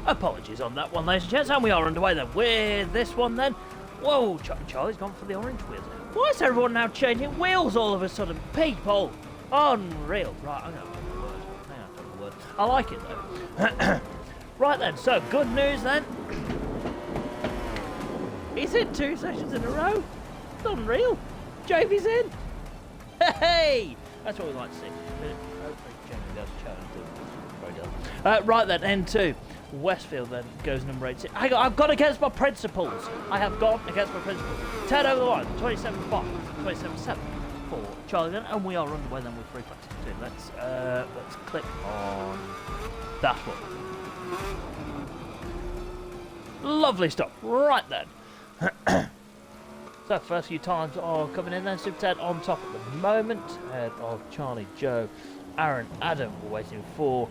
Apologies on that one, ladies and gents, and we are underway then with this one then. Whoa, Charlie's gone for the orange wheels. Why is everyone now changing wheels all of a sudden? People! Unreal. Right, I'm going to have a word. Hang on, a word. I like it though. Right then, so good news then. He's in 2 sessions in a row. It's unreal. Jamie's in. Hey! That's what we like to see. Hopefully Jamie does challenge. Right then, N2. Westfield then goes number 18. I've gone against my principles. I have gone against my principles. 10 over the line. 27-5. 27-7 for Charlie then. And we are underway then with free practice 2. Let's click on that one. Lovely stuff. Right then. So first few times are coming in then. Super Ted on top at the moment. Ahead of Charlie, Joe, Aaron, Adam. We're waiting for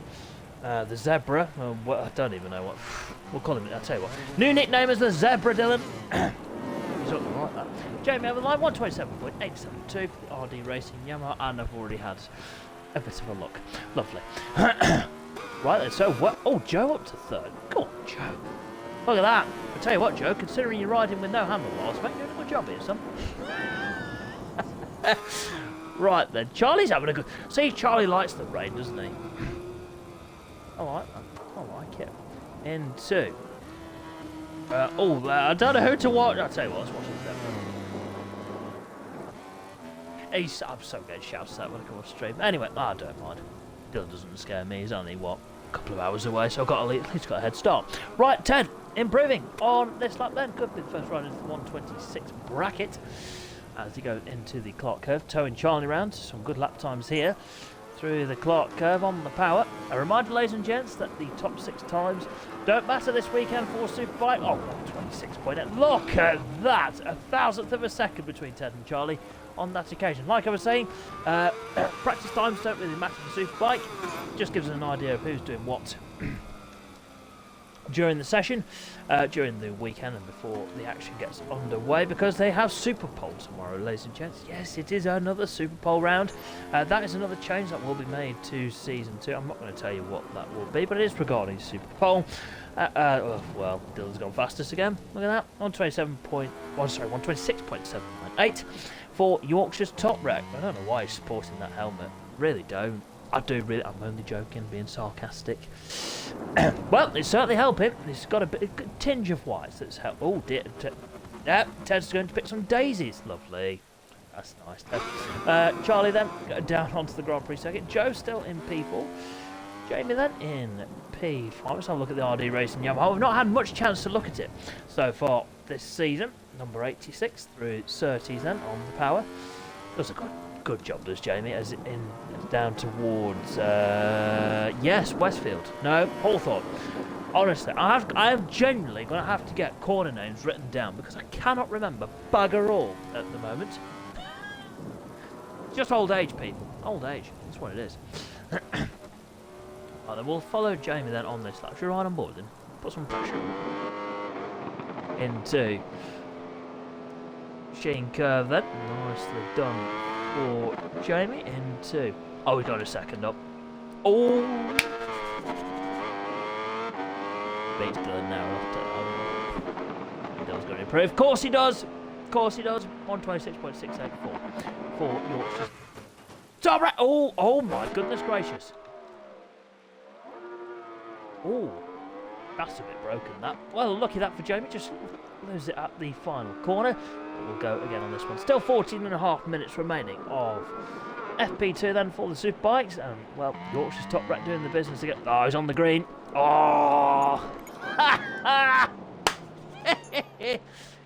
the Zebra. Well, I don't even know what. We'll call him. I'll tell you what. New nickname is the Zebra, Dylan. He's something like that. Jamie over the line. 127.872 for the RD Racing Yamaha. And I've already had a bit of a look. Lovely. Right then. So what? Oh, Joe up to third. Go on, Joe. Look at that. I tell you what, Joe, considering you're riding with no handlebars, mate, you're doing a good job here, son. Right then, Charlie's having a good... See, Charlie likes the rain, doesn't he? I like that. I like it. N2. I don't know who to watch. I'll tell you what, let's watch it. I'm so getting shouts at when I come off stream. Anyway, I don't mind. Dylan doesn't scare me. He's only, what, a couple of hours away, so I've got at least got a head start. Right, Ted. Improving on this lap then. Could be the first ride into the 126 bracket as he goes into the Clark curve, towing Charlie round. Some good lap times here through the Clark curve on the power. A reminder, ladies and gents, that the top 6 times don't matter this weekend for Superbike. Oh, 126.8. Look at that! 1,000th of a second between Ted and Charlie on that occasion. Like I was saying, practice times don't really matter for Superbike. Just gives us an idea of who's doing what during the session, during the weekend and before the action gets underway, because they have Super Pole tomorrow, ladies and gents. Yes, it is another Super Pole round. That is another change that will be made to Season 2. I'm not going to tell you what that will be, but it is regarding Super Pole. Well, Dylan's gone fastest again. Look at that. 126.798 for Yorkshire's top wreck. I don't know why he's sporting that helmet. Really don't. I do really. I'm only joking, being sarcastic. Well, it's certainly helping. It's got a tinge of white that's helped. Oh dear. Ted's going to pick some daisies. Lovely. That's nice, Ted. Charlie then down onto the Grand Prix circuit. Joe still in P4. Jamie then in P5. Let's have a look at the RD Racing Yamaha. We've not had much chance to look at it so far this season. Number 86 through 30s then on the power. Does a good job, does Jamie, as in down towards yes, Westfield. No, Hawthorne. Honestly, I am genuinely going to have to get corner names written down because I cannot remember bugger all at the moment. It's just old age, people. Old age. That's what it is. Right, then we'll follow Jamie then on this lap. If you're right on board, then put some pressure into Sheen curve then. Nicely done for Jamie into. Oh, we got a second up. Oh, beats Dylan now. Dylan's going to improve. Of course he does. Of course he does. 126.684 for Yorkshire. Top right. Oh my goodness gracious. Oh, that's a bit broken. That. Well, lucky that for Jamie. Just lose it at the final corner. We'll go again on this one. Still 14.5 minutes remaining of FP2 then for the Superbikes. And, well, Yorkshire's top wreck doing the business again. Oh, he's on the green. Oh!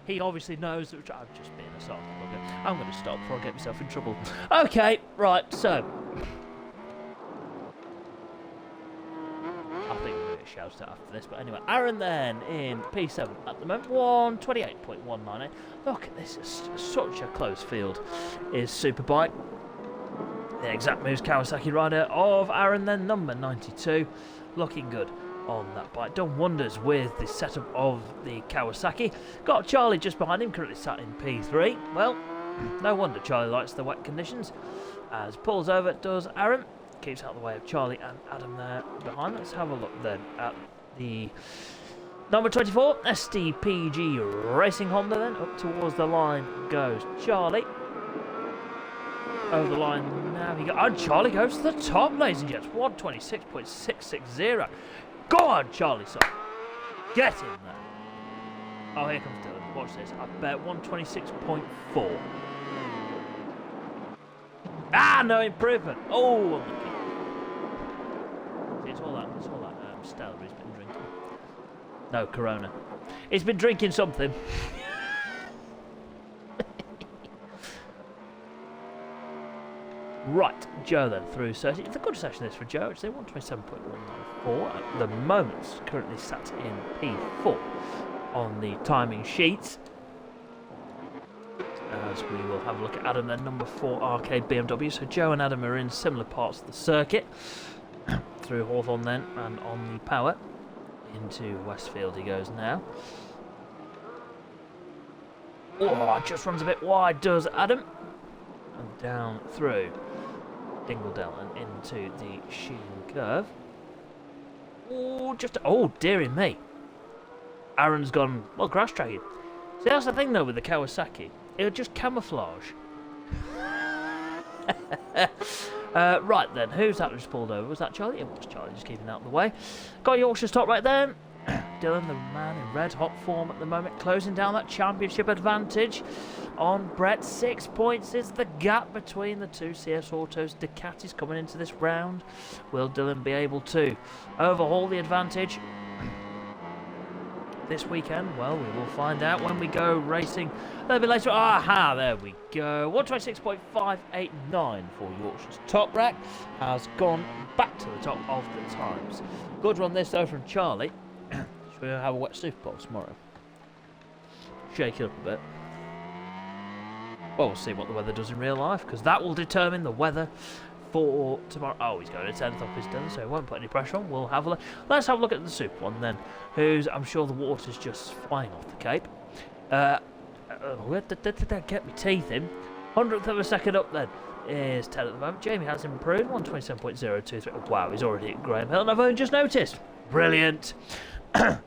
He obviously knows that I'm just being a soft bugger. I'm going to stop before I get myself in trouble. Okay, right, so. I think we're going to get shouted at after this, but anyway, Aaron then in P7 at the moment, 128.198. Look at this, it's such a close field is Superbike. The exact moves Kawasaki rider of Aaron then, number 92, looking good on that bike. Done wonders with the setup of the Kawasaki. Got Charlie just behind him, currently sat in P3. Well, no wonder Charlie likes the wet conditions. As pulls over, does Aaron. Keeps out of the way of Charlie and Adam there behind. Let's have a look then at the number 24, SDPG Racing Honda then. Up towards the line goes Charlie. Over the line now he goes. And Charlie goes to the top, ladies and gents. 126.660. Go on, Charlie, son. Get in there. Oh, here comes Dylan. Watch this. I bet 126.4. Ah, no improvement. Oh, unlucky. It's all that Stella he's been drinking. No, Corona. He's been drinking something. Right, Joe then through 30. It's a good session this for Joe. It's 127.194 at the moment. Currently sat in P4 on the timing sheets. As we will have a look at Adam then, number 4 Arcade BMW. So Joe and Adam are in similar parts of the circuit. Through Hawthorne then, and on the power. Into Westfield he goes now. Oh, just runs a bit wide, does Adam. And down through Dingledale and into the Sheen curve. Oh, dearie me. Aaron's gone, well, grass tracking. See, that's the thing though with the Kawasaki. It'll just camouflage. Right then, who's that just pulled over? Was that Charlie? It was Charlie, just keeping out of the way. Got Yorkshire's top right there. Dylan, the man in red hot form at the moment, closing down that championship advantage on Brett. 6 points is the gap between the two CS Autos Ducatis coming into this round. Will Dylan be able to overhaul the advantage this weekend? Well, we will find out when we go racing a little bit later. Aha, there we go. 126.589 for Yorkshire's top rack. Has gone back to the top of the times. Good run this though from Charlie. Should we have a wet Super Bowl tomorrow? Shake it up a bit. Well, we'll see what the weather does in real life, because that will determine the weather for tomorrow. Oh, he's going to 10th off his done, so he won't put any pressure on. We'll have a look. Let's have a look at the Super one then, who's, I'm sure the water's just flying off the cape. Get my teeth in. 100th of a second up then is 10 at the moment. Jamie has improved, 127.023. Wow, he's already at Graham Hill, and I've only just noticed. Brilliant.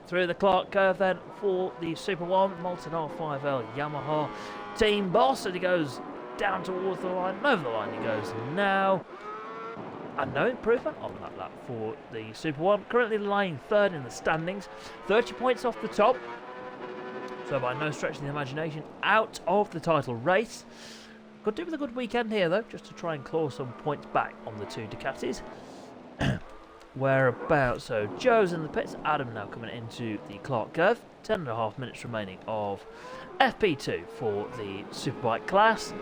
Through the Clark curve then for the Super 1, Molten R5L Yamaha team boss, and he goes down towards the line, and over the line he goes now. And no improvement on that lap for the Super 1. Currently lying third in the standings, 30 points off the top. So by no stretch of the imagination, out of the title race. Could do with a good weekend here though, just to try and claw some points back on the two Ducatis. Whereabouts? So Joe's in the pits, Adam now coming into the Clark curve. 10.5 minutes remaining of FP2 for the Superbike class.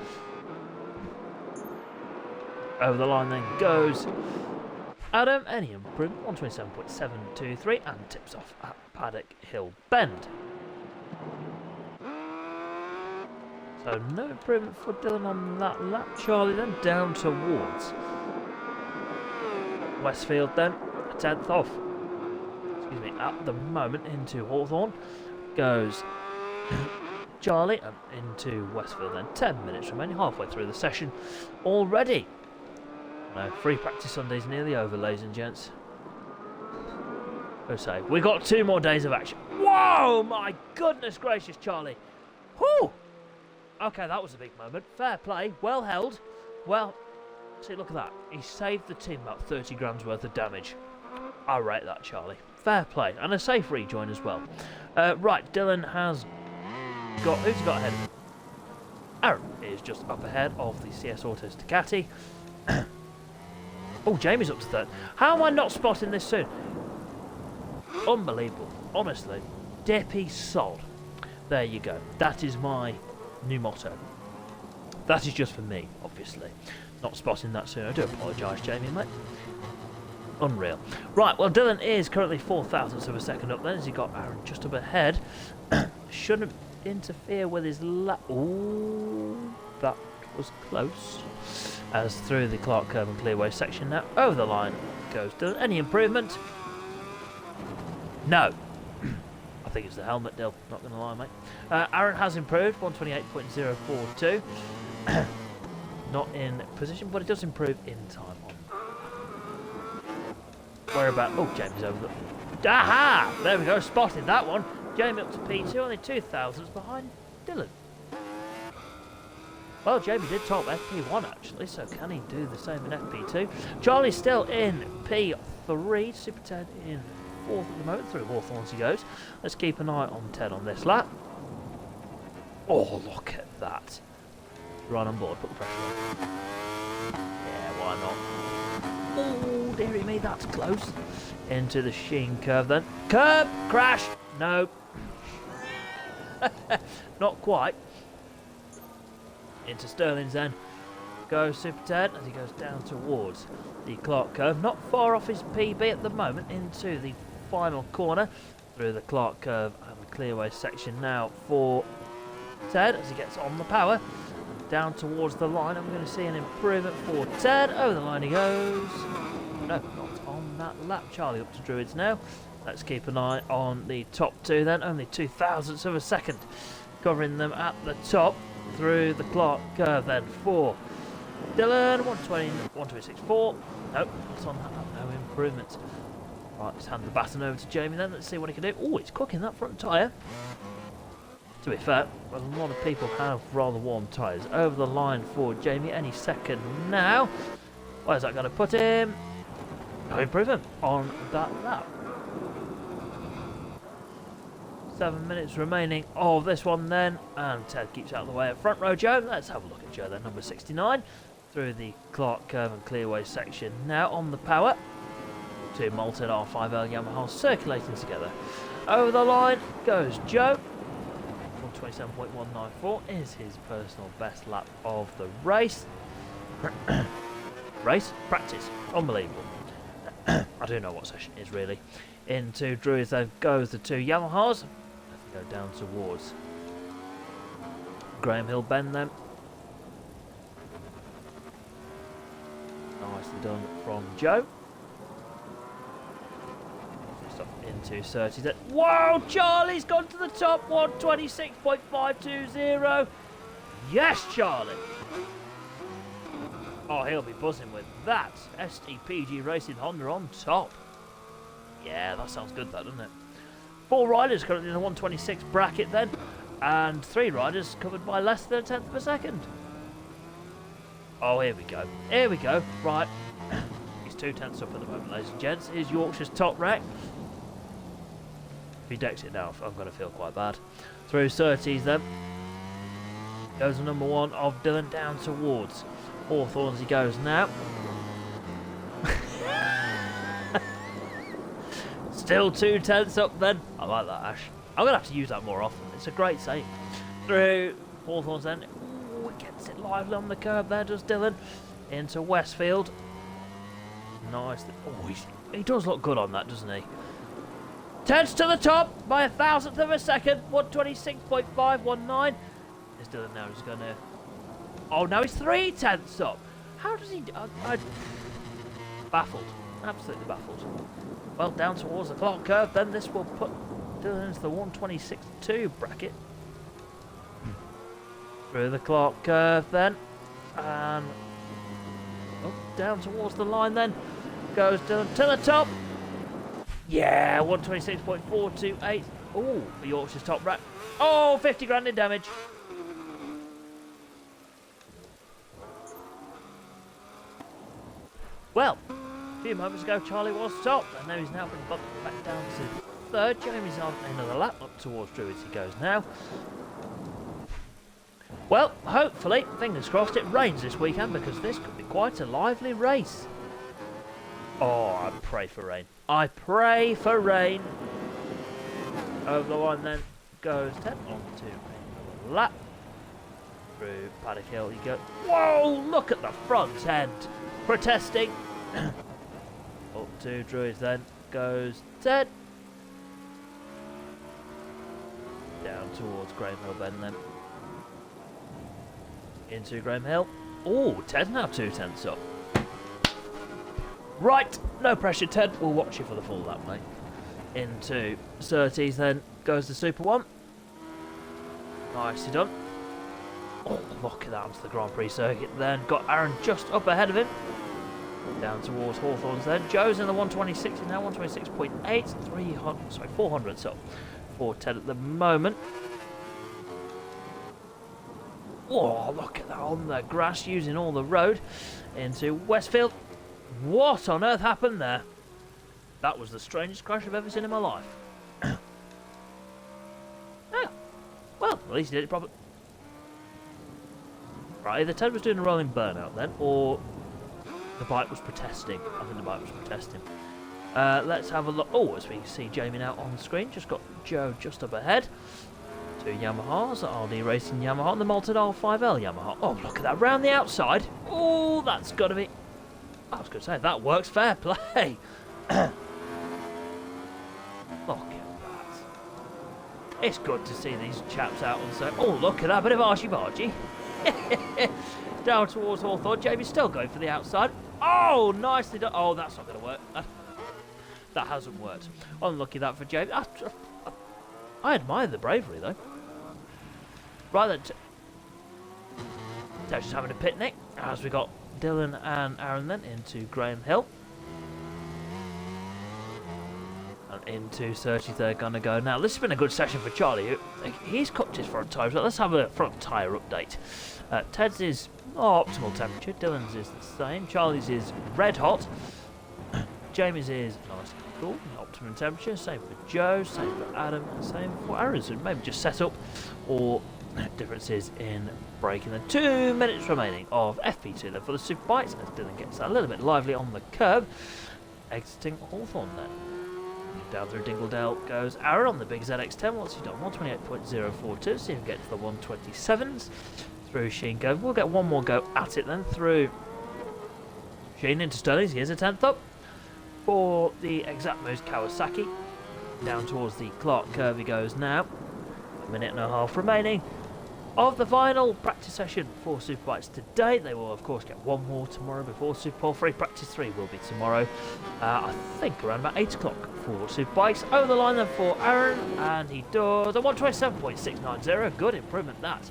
Over the line then goes Adam, any improvement, 127.723, and tips off at Paddock Hill Bend. So no improvement for Dylan on that lap. Charlie then down towards Westfield then, 10th off. Excuse me, at the moment into Hawthorne goes Charlie, and into Westfield then. 10 minutes remaining, halfway through the session already. No, free practice Sunday's nearly over, ladies and gents. So we got 2 more days of action. Whoa, my goodness gracious, Charlie. Whew. Okay, that was a big moment. Fair play, well held. Well, see, look at that. He saved the team about 30 grams worth of damage. I rate that, Charlie. Fair play, and a safe rejoin as well. Right, Dylan has got... Who's got ahead of him? Aaron is just up ahead of the CS Autos Ducati. Oh, Jamie's up to third. How am I not spotting this soon? Unbelievable. Honestly. Deppy sod. There you go. That is my new motto. That is just for me, obviously. Not spotting that soon. I do apologise, Jamie, mate. Unreal. Right, well, Dylan is currently 4 thousandths of a second up then, as he got Aaron just up ahead. Shouldn't interfere with his lap. Ooh, that was close. As through the Clark curve and clearway section now, over the line goes Dylan. Any improvement? No. I think it's the helmet, Dill. Not going to lie, mate. Aaron has improved, 128.042. Not in position, but it does improve in time. Whereabout? Oh, Jamie's over the Aha! There we go, spotted that one. Jamie up to P2, only 2,000s behind Dylan. Well, Jamie did top FP1 actually, so can he do the same in FP2? Charlie's still in P3, Super Ted in 4th at the moment, through Hawthorns he goes. Let's keep an eye on Ted on this lap. Oh, look at that. Right on board, put the pressure on. Yeah, why not? Oh, dearie me, that's close. Into the Sheen curve then. Curb! Crash! No. Not quite. Into Sterling's then. Goes Super Ted as he goes down towards the Clark curve. Not far off his PB at the moment. Into the final corner. Through the Clark curve and the clearway section now for Ted as he gets on the power. Down towards the line. I'm going to see an improvement for Ted. Over the line he goes. No, not on that lap. Charlie up to Druids now. Let's keep an eye on the top two then. Only 2,000ths of a second. Covering them at the top. Through the Clark curve then for Dylan. 120, 126.4. Nope, not on that lap. No improvement. Right, let's hand the baton over to Jamie then. Let's see what he can do. Oh, it's cooking that front tyre. To be fair, a lot of people have rather warm tyres. Over the line for Jamie any second now. Where's that going to put him? No improvement on that lap. 7 minutes remaining of this one then, and Ted keeps out of the way at front row Joe. Let's have a look at Joe then, number 69, through the Clark curve and clearway section. Now on the power, two malted R5L Yamahas circulating together. Over the line goes Joe. 127.194 is his personal best lap of the race. Race? Practice. Unbelievable. I don't know what session it is really. Into Druids there goes the two Yamahas. Go down towards Graham Hill Bend then. Nicely done from Joe. Stop into 30 then. Whoa, Charlie's gone to the top. 126.520. Yes, Charlie. Oh, he'll be buzzing with that. SDPG Racing Honda on top. Yeah, that sounds good, that, doesn't it? 4 riders currently in the 126 bracket then, and 3 riders covered by less than a tenth of a second. Oh, here we go. Here we go. Right. He's 2 tenths up at the moment, ladies and gents. Here's Yorkshire's top wreck. If he decks it now, I'm going to feel quite bad. Through 30s then. Goes the number 1 of Dylan down towards Hawthorns he goes now. Still 2 tenths up then. I like that, Ash. I'm going to have to use that more often. It's a great saying. Through Hawthorns then. Ooh, it gets it lively on the curb there, does Dylan. Into Westfield. Nice. Oh, he does look good on that, doesn't he? Ted's to the top by 1,000th of a second. 126.519. Is Dylan now just going to... Oh, now he's 3 tenths up. How does he... Baffled. Absolutely baffled. Well, down towards the Clark curve, then this will put Dylan into the 126.2 bracket. Through the Clark curve then. And down towards the line then. Goes Dylan to the top. Yeah, 126.428. Oh, for Yorkshire's top rack. Oh, 50 grand in damage. Well, a few moments ago Charlie was top, and now he's now been bumped back down to 3rd. Jamie's on another lap up towards Druids he goes now. Well, hopefully, fingers crossed, it rains this weekend because this could be quite a lively race. Oh, I pray for rain. I pray for rain. Over the line then goes Ted on to another lap. Through Paddock Hill you go. Whoa, look at the front end. Protesting. Up to Druids then goes Ted. Down towards Graham Hill Bend then. Into Graham Hill. Oh, Ted now 2 tenths up. Right, no pressure Ted. We'll watch you for the full lap, mate. Into Surtees then goes the Super 1. Nicely done. Oh, look at that onto the Grand Prix circuit then. Got Aaron just up ahead of him. Down towards Hawthorns then. Joe's in the 126, now 126.8, 400 so for Ted at the moment. Oh, look at that on the grass, using all the road into Westfield. What on earth happened there? That was the strangest crash I've ever seen in my life. Oh, well, at least he did it properly. Right, either Ted was doing a rolling burnout then, or the bike was protesting. I think the bike was protesting. Let's have a look. Oh, as we can see Jamie now on the screen, just got Joe just up ahead. Two Yamahas, RD Racing Yamaha and the Malted R5L Yamaha. Oh, look at that, round the outside. Oh, that's got to be... I was going to say, that works, fair play. Look at that. It's good to see these chaps out on so. Oh, look at that, bit of archie-bargy. Down towards Hawthorne. Jamie's still going for the outside. Oh, nicely done. Oh, that's not going to work. That hasn't worked. Unlucky that for Jamie. I admire the bravery, though. Right then. They're just having a picnic as we got Dylan and Aaron then into Graham Hill. And into 33rd gonna go now. This has been a good session for Charlie. He's cooked his front tyre. So let's have a front tyre update. Ted's is optimal temperature. Dylan's is the same. Charlie's is red hot. Jamie's is nice and cool. Optimum temperature. Same for Joe. Same for Adam. And same for Aaron's. So maybe just set up or differences in braking. Then 2 minutes remaining of FP2 then for the super bikes as Dylan gets a little bit lively on the curb. Exiting Hawthorne then. Down through Dingledale goes Aaron on the big ZX10. What's he done? 128.042. So he can get to the 127s. Through Sheen go. We'll get one more go at it then through Sheen into Sterling's. Here's a 10th up for the Exactmos Kawasaki. Down towards the Clark curve he goes now. A minute and a half remaining of the final practice session for Superbikes today. They will of course get one more tomorrow before Superpole 3. Practice 3 will be tomorrow, I think around about 8 o'clock for Superbikes. Over the line then for Aaron, and he does a 127.690. Good improvement that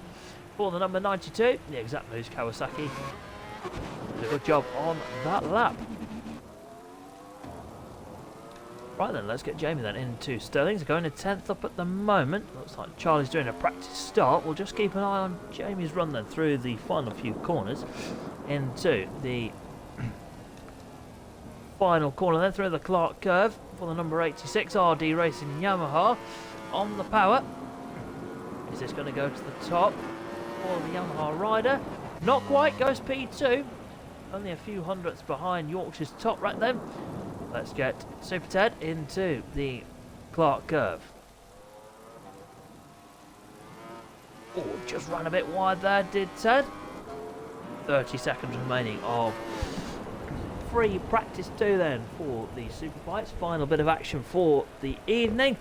for the number 92, the Exactmos Kawasaki. Did a good job on that lap. Right then, let's get Jamie then into Sterling's. Going to 10th up at the moment. Looks like Charlie's doing a practice start. We'll just keep an eye on Jamie's run then through the final few corners into the final corner then through the Clark curve for the number 86 RD Racing Yamaha on the power. Is this going to go to the top for the Yamaha rider? Not quite, goes P2. Only a few hundredths behind Yorkshire's top right then. Let's get Super Ted into the Clark curve. Oh, just ran a bit wide there, did Ted. 30 seconds remaining of free practice 2 then for the Superbikes. Final bit of action for the evening.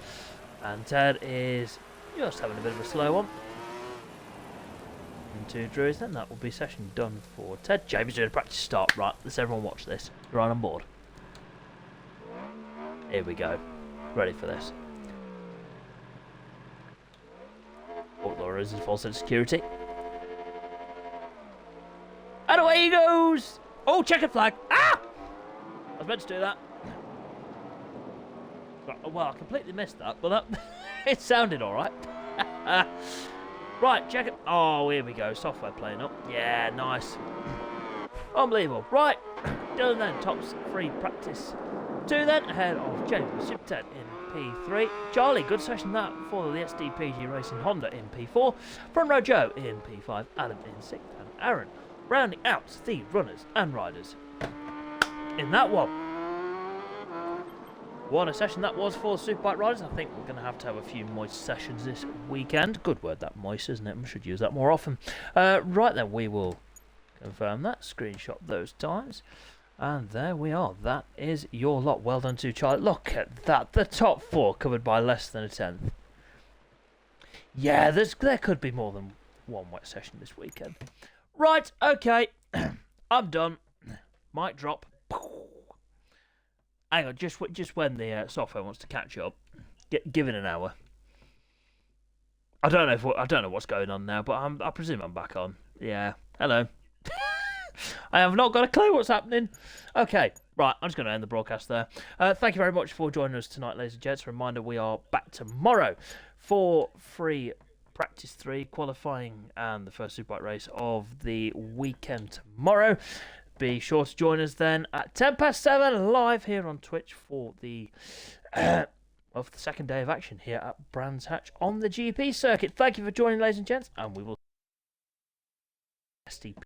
And Ted is just having a bit of a slow one. Into Drury's then. That will be session done for Ted. Jamie's doing a practice start. Right, let's everyone watch this. You're right on board. Here we go. Ready for this. Oh, Laura is in full sense of security. And away he goes! Oh, checkered flag! Ah! I was meant to do that. Well, I completely missed that, but that it sounded alright. Right, check it. Oh, here we go. Software playing up. Yeah, nice. Unbelievable. Right, Dylan then tops free practice 2 then, ahead of Jamie Super Ted in P3. Charlie, good session that for the SDPG Racing Honda in P4. Front row Joe in P5, Adam in 6th, and Aaron rounding out the runners and riders in that one. What a session that was for Superbike riders. I think we're going to have a few moist sessions this weekend. Good word, that moist, isn't it? We should use that more often. Right then, we will confirm that, screenshot those times. And there we are. That is your lot. Well done to Charlie. Look at that. The top 4 covered by less than a 10th. Yeah, there could be more than one wet session this weekend. Right, okay. I'm done. Mic drop. Hang on, just when the software wants to catch up. Give it an hour. I don't know what's going on now, but I presume I'm back on. Yeah. Hello. I have not got a clue what's happening. Okay, right, I'm just going to end the broadcast there. Thank you very much for joining us tonight, ladies and gents. A reminder, we are back tomorrow for free Practice 3 qualifying and the first Superbike race of the weekend tomorrow. Be sure to join us then at 7:10 live here on Twitch for the for the second day of action here at Brands Hatch on the GP circuit. Thank you for joining, ladies and gents, and we will SDP